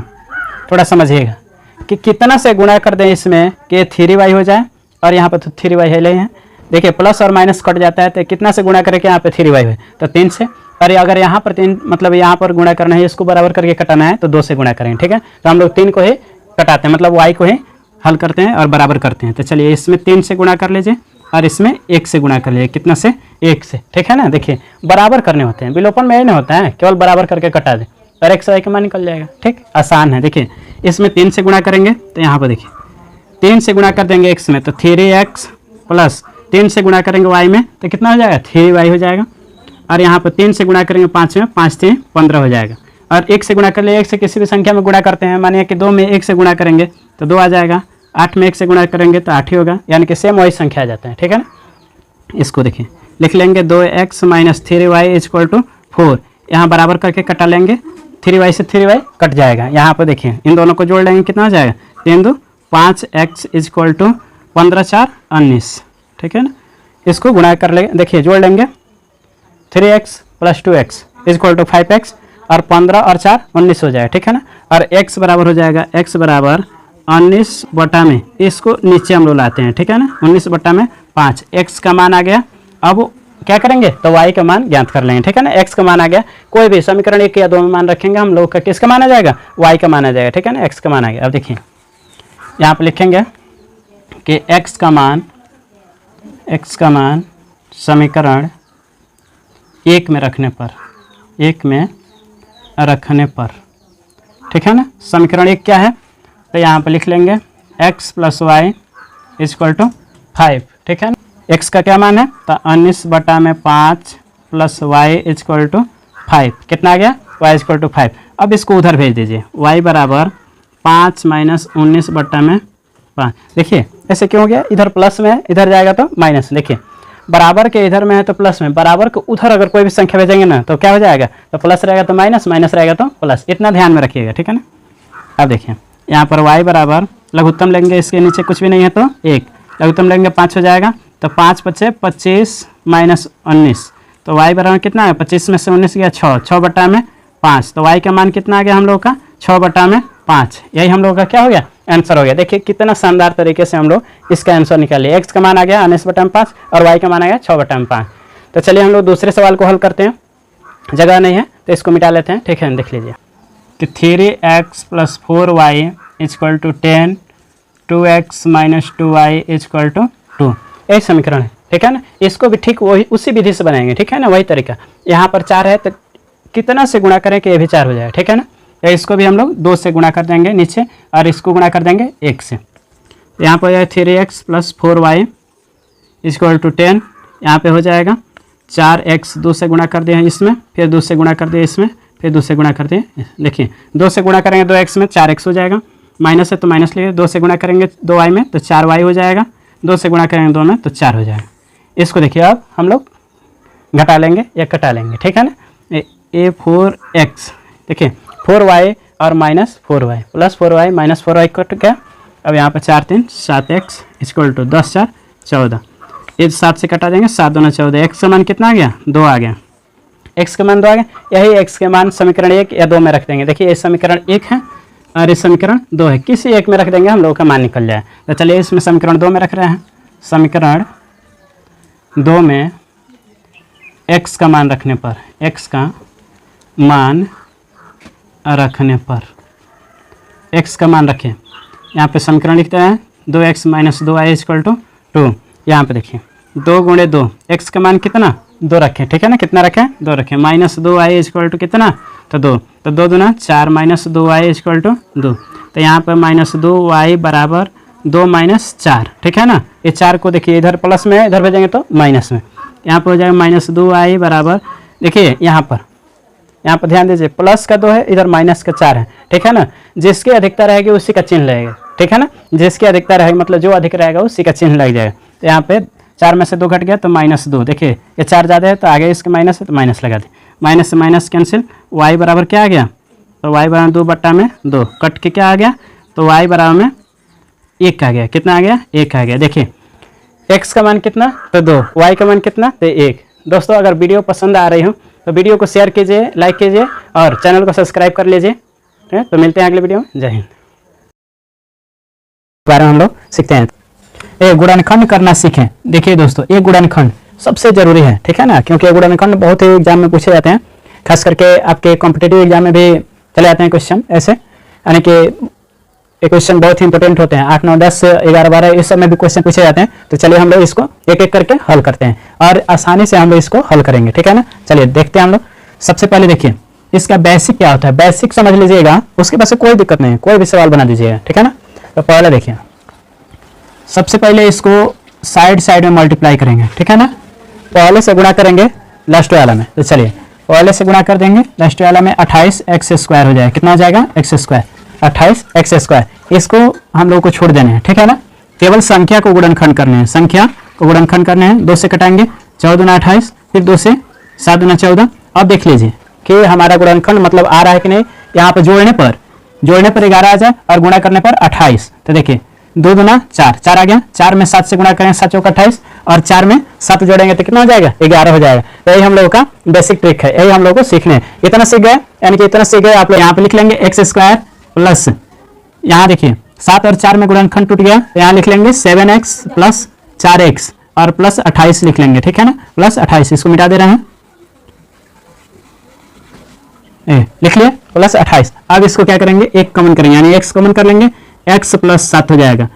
थोड़ा समझिएगा कि कितना से गुणा कर दें इसमें कि 3y हो जाए, और यहाँ पर तो 3y है ले हैं। देखिए प्लस और माइनस कट जाता है, तो कितना से गुणा करके यहाँ पे 3y है, तो 3 से। अरे अगर यहाँ पर 3 मतलब यहाँ पर गुणा करना है, इसको बराबर करके कटाना है, तो 2 से गुणा करेंगे, ठीक है। तो हम लोग 3 को ही कटाते हैं, मतलब y को ही हल करते हैं और बराबर करते हैं। तो चलिए इसमें 3 से गुणा कर लीजिए, और इसमें 1 से गुणा कर लीजिए, कितना से 1 से, ठीक है ना। देखिए बराबर करने होते हैं, विलोपन में नहीं होता है, केवल बराबर करके कटा दें और x y का मान निकल जाएगा, ठीक, आसान है। देखिए इसमें 3 से गुणा करेंगे, तो यहाँ पर देखिए 3 से गुणा कर देंगे x में, तो 3x प्लस 3 से गुणा करेंगे y में, तो कितना हो जाएगा 3y हो जाएगा। और यहाँ पर 3 से गुणा करेंगे 5 में, 5 3 15 हो जाएगा। और 1 से गुणा कर ले, 1 से किसी भी संख्या में गुणा करते हैं, मानिए कि 2 में 1 से गुणा करेंगे तो 2 आ जाएगा, 8 में 1 से गुणा करेंगे तो 8 ही होगा, यानी कि सेम वही संख्या आ जाता है, ठीक है ना। इसको देखिए लिख लेंगे 2x minus 3y equal to 4। यहाँ बराबर करके कटा लेंगे, 3y से 3y कट जाएगा। यहाँ पर देखिए इन दोनों को जोड़ लेंगे, कितना हो जाएगा 3 2 5x इजक्वल टू 15 4 19, ठीक है ना। इसको गुणा कर लेंगे, देखिए जोड़ लेंगे 3x plus 2x equal to 5x और 15 और 4 19 हो जाएगा, ठीक है ना। और x बराबर हो जाएगा x बराबर 19 बटा में, इसको नीचे हम लोग लाते हैं, ठीक है ना, 19 बटा में 5, x का मान आ गया। अब क्या करेंगे तो y का मान ज्ञात कर लेंगे, ठीक है ना। x का मान आ गया, कोई भी समीकरण 1 या 2 में मान रखेंगे हम लोग का किसका मान आ जाएगा, y का मान आ जाएगा, ठीक है ना, x का मान आ गया। अब देखिए यहाँ पर लिखेंगे कि x का मान समीकरण 1 में रखने पर, ठीक है ना। समीकरण 1 क्या है, तो यहाँ पर लिख लेंगे x plus y is equal to 5, ठीक है ना। x का क्या मान है, तो 19 बटा में 5 प्लस वाई इजक्वल टू 5, कितना आ गया y इजक्वल टू 5। अब इसको उधर भेज दीजिए, y बराबर 5 माइनस 19 बटा में 5। देखिए ऐसे क्यों हो गया, इधर प्लस में इधर जाएगा तो माइनस, देखिए बराबर के इधर में है तो प्लस में, बराबर के उधर अगर कोई भी संख्या भेजेंगे ना तो क्या हो जाएगा, तो प्लस रहेगा तो माइनस, माइनस रहेगा तो प्लस, इतना ध्यान में रखिएगा, ठीक है ना। अब देखिए यहाँ पर y बराबर लघुत्तम लेंगे, इसके नीचे कुछ भी नहीं है तो 1, लघुत्तम लेंगे 5 हो जाएगा, तो 5 5 25 माइनस 19, तो y बराबर कितना है, 25 में से 19 गया 6 बटा में 5, तो y का मान कितना आ गया हम लोग का 6 बटा में 5। यही हम लोग का क्या हो गया, आंसर हो गया। देखिए कितना शानदार तरीके से हम लोग इसका आंसर निकालिए। x का मान आ गया 19 बटा में 5 और y का मान आ गया 6 बटा में 5। तो चलिए हम लोग दूसरे सवाल को हल करते हैं, जगह नहीं है तो इसको मिटा लेते हैं, ठीक है। देख लीजिए कि 3x plus 4y is equal to 10, 2x minus 2y is equal to 2, यही समीकरण है, ठीक है ना। इसको भी ठीक वही उसी विधि से बनाएंगे, ठीक है ना, वही तरीका। यहाँ पर 4 है तो कितना से गुणा करें कि ये भी 4 हो जाए, ठीक है ना। या इसको भी हम लोग 2 से गुणा कर देंगे नीचे और इसको गुणा कर देंगे 1 से। यहाँ पर है 3x plus 4y is equal to 10, यहाँ पे हो जाएगा 4x 2 से गुणा कर दिए इसमें, फिर 2 से गुणा कर दिए इसमें, फिर 2 से गुणा कर दिए, देखिए 2 से गुणा करेंगे 2x में 4x हो जाएगा, माइनस है तो माइनस लिए, 2 से गुणा करेंगे 2y में तो 4y हो जाएगा, 2 से गुणा करेंगे 2 में तो 4 हो जाएगा। इसको देखिए अब हम लोग घटा लेंगे या कटा लेंगे, ठीक है ना। ए 4x, देखिए 4y और minus 4y plus 4y minus 4y cut गया। अब यहाँ पर 4 3 7x इक्वल टू 10 4 14, ये 7 से कटा देंगे, 7 2 14, x का मान कितना आ गया 2 आ गया, x का मान 2 आ गया। यही x के मान समीकरण 1 या 2 में रख देंगे। देखिए ये समीकरण 1 है और ये समीकरण 2 है, किसी एक में रख देंगे हम लोगों का मान निकल जाए। तो चलिए इसमें समीकरण 2 में रख रहे हैं, समीकरण 2 में x का मान रखने पर, x का मान रखने पर x का मान रखें, यहाँ पे समीकरण लिखते हैं 2x minus 2y equal to 2। यहाँ पे देखिए 2 गुणे 2, x का मान कितना 2 रखें, ठीक है ना, कितना रखें 2 रखें, माइनस 2y इक्वल टू कितना तो 2, तो 2 दूना 4 माइनस 2y इक्वल टू 2, तो यहाँ पर माइनस 2y बराबर 2 माइनस 4, ठीक है ना। ये 4 को देखिए इधर प्लस में है, इधर भेजेंगे तो माइनस में, यहाँ पर हो जाएगा माइनस 2y बराबर, देखिए यहाँ पर ध्यान दीजिए प्लस का 2 है, इधर माइनस का 4 है, ठीक है ना। जिसकी अधिकता रहेगी उसी का चिन्ह लगेगा, ठीक है ना, जिसकी अधिकता रहेगी मतलब जो अधिक रहेगा उसी का चिन्ह लग जाएगा। तो यहाँ पे 4 में से 2 घट गया तो माइनस 2, देखिए ये 4 ज़्यादा है तो आगे इसके माइनस है तो माइनस लगा दे, माइनस से माइनस कैंसिल, y बराबर क्या आ गया तो y बराबर 2 बट्टा में 2 कट के क्या आ गया तो y बराबर में 1 आ गया, कितना आ गया 1 आ गया। देखिए x का मान कितना तो 2, y का मान कितना तो 1। दोस्तों अगर वीडियो पसंद आ रही हो तो वीडियो को शेयर कीजिए, लाइक कीजिए और चैनल को सब्सक्राइब कर लीजिए। तो मिलते हैं अगले वीडियो में, जय हिंद। बारे में हम लोग सीखते हैं, एक गुणनखंड करना सीखें। देखिए दोस्तों एक गुणनखंड सबसे जरूरी है, ठीक है ना, क्योंकि गुणनखंड बहुत ही एग्जाम में पूछे जाते हैं, खास करके आपके कॉम्पिटिटिव एग्जाम में भी चले जाते हैं क्वेश्चन ऐसे, यानी कि ये क्वेश्चन बहुत ही इंपॉर्टेंट होते हैं, 8 9 10 11 12 इस सब में भी क्वेश्चन पूछे जाते हैं। तो चलिए हम लोग इसको एक एक करके हल करते हैं और आसानी से हम लोग इसको हल करेंगे, ठीक है ना। चलिए देखते हैं हम लोग। सबसे पहले देखिए इसका बेसिक क्या होता है, बेसिक समझ लीजिएगा, उसके पास कोई दिक्कत नहीं है, कोई भी सवाल बना दीजिएगा, ठीक है ना। तो पहले देखिए सबसे पहले इसको साइड साइड में मल्टीप्लाई करेंगे, ठीक है ना, पहले से गुणा करेंगे लास्ट वाला में। तो चलिए पहले से गुणा कर देंगे, लास्ट वाला में 28x² हो जाएगा, कितना हो जाएगा x², 28x²। इसको हम लोग को छोड़ देने हैं, ठीक है ना, केवल संख्या को गुणनखंड करने हैं, संख्या को गुणनखंड करने हैं, 2 से कटाएंगे 14 दूना 28, फिर 2 से 7 दूना 14। अब देख लीजिए कि हमारा गुणनखंड मतलब आ रहा है कि नहीं। यहाँ पर जोड़ने पर 11 आ जाए और गुणा करने पर 28। तो देखिए 2 दूना 4, 4 आ गया, 4 में 7 से गुणा करेंगे 7 चौका 28, और 4 में 7 जोड़ेंगे तो कितना हो जाएगा 11 हो जाएगा। तो यही हम लोगों का बेसिक ट्रिक है, यही हम लोगों को सीखने हैं। इतना सीख गए, यानी कि इतना सीख गए आप लोग। यहाँ पे लिख लेंगे एक्स स्क्वायर प्लस, यहाँ देखिए 7 और 4 में गुणनखंड टूट गया, तो यहाँ लिख लेंगे 7x प्लस 4x और प्लस 28 लिख लेंगे, ठीक है ना, प्लस 28। इसको मिटा दे रहे हैं, लिख लिए प्लस 28। अब इसको क्या करेंगे, एक कॉमन करेंगे, यानी x कॉमन कर लेंगे, x प्लस 7 हो जाएगा।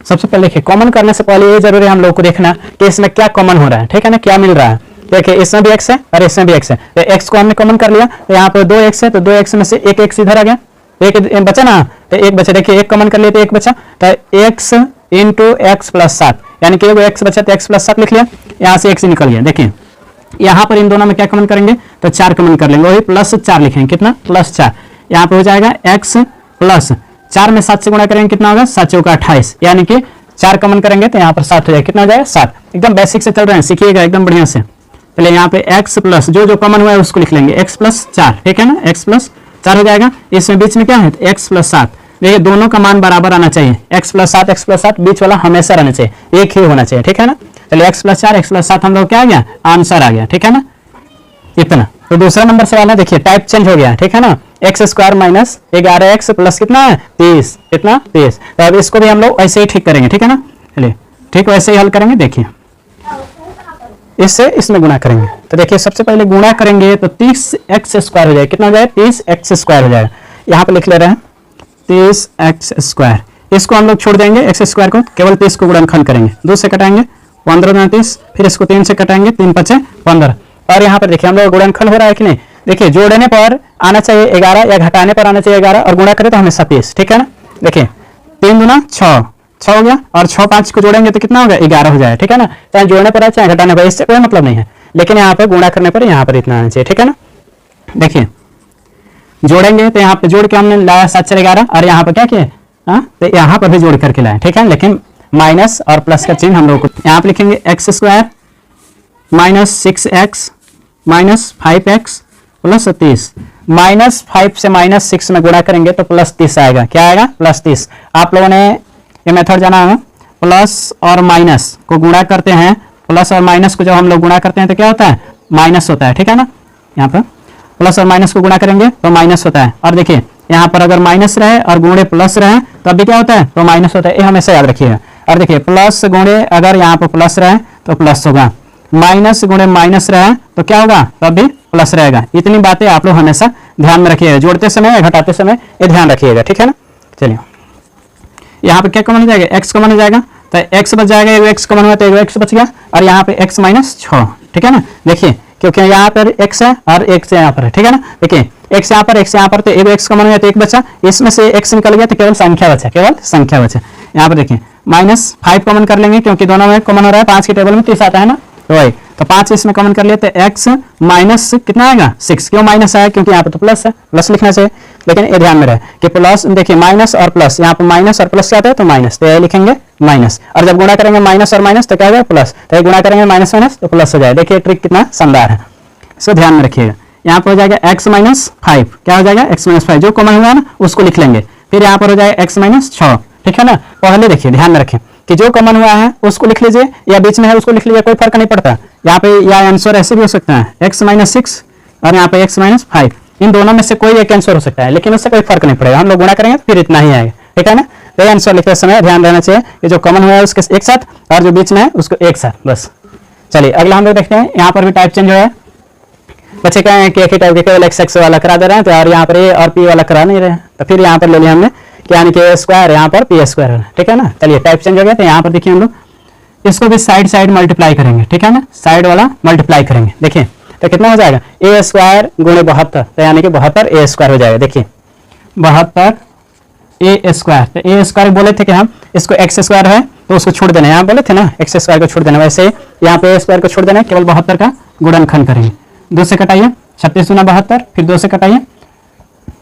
सबसे पहले देखिए कॉमन करने से पहले ये जरूरी है हम लोग को देखना कि इसमें क्या कॉमन हो रहा है, ठीक है ना, क्या मिल रहा है। देखिए इसमें भी x है और इसमें भी x है, तो x को हमने कॉमन कर लिया, तो यहाँ पर 2x है, तो 2x में से एक x इधर आ गया, एक बचा ना, तो एक बचा। देखिए एक कॉमन कर लिए तो एक बचा, तो x इंटू एक्स प्लस 7, यानी कि x बचा तो x प्लस 7 लिख लिया, यहाँ से x निकल गया। देखिए यहाँ पर इन दोनों में क्या कॉमन करेंगे, तो 4 कॉमन कर लेंगे, वही प्लस 4 लिखेंगे, कितना प्लस 4। यहाँ पे हो जाएगा x प्लस 4 में 7 से गुणा करेंगे, कितना होगा 7 चौका 28, यानी कि 4 कॉमन करेंगे तो यहाँ पर 7 हो जाएगा, कितना हो जाएगा 7। एकदम बेसिक से चल रहे हैं, सीखिएगा एकदम बढ़िया से। चलिए यहाँ पे x प्लस जो कॉमन हुआ है उसको लिख लेंगे, x प्लस 4, ठीक है ना, x प्लस 4 हो जाएगा। इसमें बीच में क्या है, x प्लस 7। देखिए दोनों का मान बराबर आना चाहिए, x प्लस 7 बीच वाला हमेशा रहना चाहिए, एक ही होना चाहिए, ठीक है ना। चलिए x प्लस 4 x प्लस 7 हम लोग क्या आ गया, आंसर आ गया, ठीक है ना, इतना। तो दूसरा नंबर सवाल है, देखिए टाइप चेंज हो गया, ठीक है ना, x square minus 11x plus कितना है 30, कितना 30। तो अब इसको भी हम लोग ऐसे ही ठीक करेंगे, ठीक है ना। चलिए ठीक वैसे ही हल करेंगे। देखिए इससे इसमें गुणा करेंगे, तो देखिए सबसे पहले गुणा करेंगे तो 30x स्क्वायर हो जाएगा, कितना हो जाएगा 30x स्क्वायर हो जाएगा। यहाँ पे लिख ले रहे हैं 30x स्क्वायर, इसको हम लोग छोड़ देंगे x स्क्वायर को, केवल 30 को गुणनखंड करेंगे, 2 से कटाएंगे 15 गुना 30, फिर इसको 3 से कटाएंगे, 3 5 15। और यहाँ पर देखिए हम लोग गुणनखंड हो रहा है कि नहीं। देखिए जोड़ने पर आना चाहिए 11 या घटाने पर आना चाहिए 11, और गुणा करें तो हमेशा 30, ठीक है ना। देखिए 3 दूना 6 हो गया, और 6 5 को जोड़ेंगे तो कितना होगा 11 हो जाएगा, ठीक है ना। चाहे जोड़ने पर आए चाहे घटाने पर, इससे कोई मतलब नहीं है, लेकिन यहाँ पे गुणा करने पर यहाँ पर इतना आना चाहिए, ठीक है ना। देखिए जोड़ेंगे तो यहाँ पे जोड़ के हमने लाया 7 4 11, और यहाँ पर क्या किया, तो यहाँ पर भी जोड़ करके लाए, ठीक है। लेकिन माइनस और प्लस का चिन्ह हम लोग को यहाँ पे लिखेंगे x square minus 6x minus 5x plus 30। -5 से -6 में गुणा करेंगे तो प्लस 30 आएगा, क्या आएगा प्लस 30। आप लोगों ने ये मेथड जाना है, प्लस और माइनस को गुणा करते हैं, प्लस और माइनस को जब हम लोग गुणा करते हैं तो क्या होता है माइनस होता है, ठीक है ना। यहाँ पर प्लस और माइनस को गुणा करेंगे तो माइनस होता है, और देखिए यहाँ पर अगर माइनस रहे और गुणे प्लस रहे तो अभी क्या होता है तो माइनस होता है, ये हमेशा याद रखिएगा। और देखिए प्लस गुणे अगर यहाँ पर प्लस रहे तो प्लस होगा, माइनस गुणे माइनस रहे तो क्या होगा तो अभी प्लस रहेगा। इतनी बातें आप लोग हमेशा ध्यान में रखिएगा, जोड़ते समय या घटाते समय ये ध्यान रखिएगा, ठीक है ना। चलिए यहाँ पे क्या कॉमन हो जाएगा, x कॉमन हो जाएगा, तो x बच जाएगा, एगो x कॉमन हुआ तो एगो x बच गया, और यहाँ पे x माइनस 6, ठीक है ना। देखिए क्योंकि यहाँ पर x है और x यहाँ पर है, ठीक है ना। देखिए x यहाँ पर तो एगो x कॉमन हुआ तो एक बचा, इसमें से x निकल गया तो केवल संख्या बचा, केवल संख्या बचा। यहाँ पर देखिए -5 कॉमन कर लेंगे, क्योंकि दोनों में कॉमन हो रहा है, 5 की टेबल में 30 आता है ना, तो वही तो 5 इसमें कॉमन कर लिए तो x माइनस कितना आएगा 6। क्यों माइनस आया, क्योंकि यहाँ पे तो प्लस है, प्लस लिखना चाहिए, लेकिन ये ध्यान में रहे कि प्लस, देखिए माइनस और प्लस, यहाँ पे माइनस और प्लस क्या आता है तो माइनस, तो ये लिखेंगे माइनस, और जब गुणा करेंगे माइनस और माइनस तो क्या हो जाए प्लस, तो ये गुणा करेंगे माइनस माइनस तो प्लस हो जाए। देखिए ट्रिक कितना शानदार है, इसको ध्यान में रखिएगा। यहाँ पर हो जाएगा x माइनस 5, क्या हो जाएगा x माइनस 5, जो कॉमन हुआ है ना उसको लिख लेंगे, फिर यहाँ पर हो जाएगा x माइनस 6, ठीक है ना। पहले देखिए ध्यान में रखें कि जो कॉमन हुआ है उसको लिख लीजिए, या बीच में है उसको लिख लीजिए, कोई फर्क नहीं पड़ता। यहाँ पे या आंसर ऐसे भी हो सकता है x माइनस 6 और यहाँ पे x माइनस 5, इन दोनों में से कोई एक आंसर हो सकता है, लेकिन उससे कोई फर्क नहीं पड़ेगा, हम लोग गुणा करेंगे तो फिर इतना ही आएगा, ठीक है ना। तो आंसर लिखते समय ध्यान रहना चाहिए कि जो कॉमन हुआ है उसके एक साथ और जो बीच में है उसको एक साथ, बस। चलिए अगला हम लोग देखते हैं, यहाँ पर भी टाइप चेंज हुआ है। बच्चे कह रहे हैं कि एक ही टाइप के केवल x वाला करा दे रहे हैं, तो और यहाँ पर a और p वाला करा नहीं रहे हैं, तो फिर यहाँ पर ले लिया हमने कि यानी कि a स्क्वायर यहाँ पर p स्क्वायर, ठीक है ना। चलिए टाइप चेंज हो गया, तो यहाँ पर देखिए हम लोग इसको भी साइड साइड मल्टीप्लाई करेंगे, ठीक है ना, साइड वाला मल्टीप्लाई करेंगे। देखिए तो कितना हो जाएगा a स्क्वायर गुणे 72, तो यानी कि 72 a स्क्वायर हो जाएगा। देखिए 72 a स्क्वायर, तो a स्क्वायर बोले थे कि हम इसको x स्क्वायर है तो उसको छोड़ देना, यहाँ बोले थे ना x स्क्वायर को छोड़ देना, वैसे यहाँ पे a स्क्वायर को छोड़ देना, केवल 72 का गुणनखंड करेंगे। 2 से कटाइए 36 दूना 72, फिर 2 से कटाइए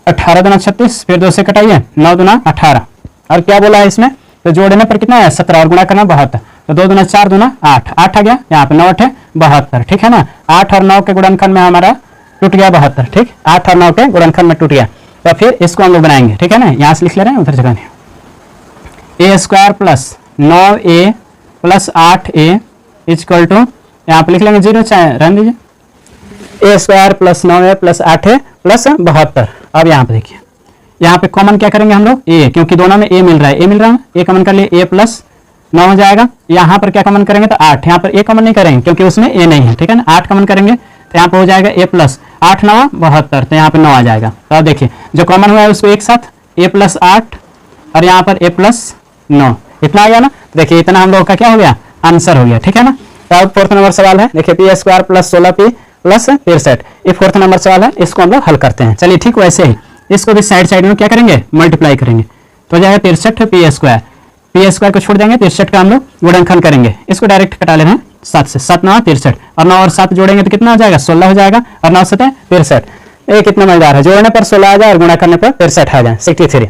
18 दूना 36, फिर 2 से कटाइए 9 दूना 18, और क्या बोला है इसमें तो जोड़ने पर कितना है 17 और गुणा करना 72, तो 2 दूना 4 दूना 8, 8 आ गया, यहाँ पे 9 8 है 72, ठीक है ना। 8 और 9 के गुणनखंड में हमारा टूट गया 72, ठीक, 8 और 9 के गुणनखंड में टूट गया। तो फिर इसको हम लोग बनाएंगे, ठीक है ना, यहाँ से लिख ले रहे हैं, उधर जगह नहीं। a² plus 9a plus 8a equal to, यहाँ पे लिख लेंगे 0, चाहे रहने दीजिए, a² plus 9a plus 8a plus 72। अब यहाँ पे देखिए, यहाँ पे कॉमन क्या करेंगे हम लोग, a, क्योंकि दोनों में a मिल रहा है, a मिल रहा है, a कॉमन कर लिए, a प्लस 9 हो जाएगा। यहाँ पर क्या कॉमन करेंगे तो 8, यहाँ पर a कॉमन नहीं करेंगे क्योंकि उसमें a नहीं है, ठीक है ना। 8 कॉमन करेंगे तो यहाँ पे हो जाएगा a प्लस 8 9 72, तो यहाँ पे 9 आ जाएगा। तो अब देखिए जो कॉमन हुआ है उसको एक साथ, a प्लस 8 और यहाँ पर a प्लस 9, इतना आ गया ना। देखिए इतना हम लोग का क्या हो गया, आंसर हो गया, ठीक है ना। तो अब 4th नंबर सवाल है, देखिए p² प्लस 16p प्लस 63, ये 4th नंबर सवाल है, इसको हम लोग हल करते हैं। चलिए ठीक, वैसे ही इसको भी साइड साइड में क्या करेंगे, मल्टीप्लाई करेंगे, तो हो जाएगा 63 p² को छोड़ देंगे, 63 का हम लोग गुणनखंड करेंगे, इसको डायरेक्ट कटा ले रहे हैं 7 से, 7 9 63 और 9 और 7 जोड़ेंगे तो कितना हो जाएगा, 16 हो जाएगा, और 9 7 63। ये कितना मजेदार है, जोड़ने पर 16 आ जाए और गुणा करने पर 63 आ जाए, 63।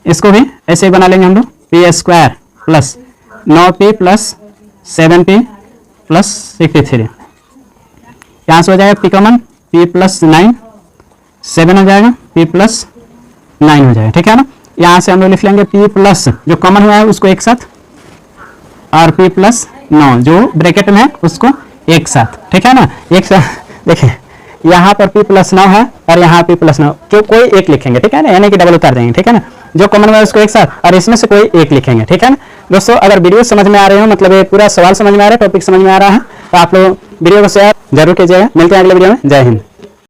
इसको भी ऐसे ही बना लेंगे हम लोग, p² plus 9p plus 7p plus 63, यहाँ से हो जाएगा p कॉमन, p प्लस 9 7 हो जाएगा, p प्लस 9 हो जाएगा, ठीक है ना। यहाँ से हम लोग लिख लेंगे p प्लस जो कॉमन हुआ है उसको एक साथ, और p प्लस 9 जो ब्रैकेट में है उसको एक साथ, ठीक है ना, एक साथ। देखिए यहाँ पर p प्लस 9 है और यहाँ p प्लस 9, जो कोई एक लिखेंगे, ठीक है ना, यानी कि डबल उतार देंगे, ठीक है ना, जो कॉमन हुआ है उसको एक साथ और इसमें से कोई एक लिखेंगे, ठीक है ना। दोस्तों अगर वीडियो समझ में आ रहे हो, मतलब ये पूरा सवाल समझ में आ रहा है, टॉपिक समझ में आ रहा है, तो आप लोग वीडियो को शेयर जरूर कीजिएगा। मिलते हैं अगले वीडियो में, जय हिंद।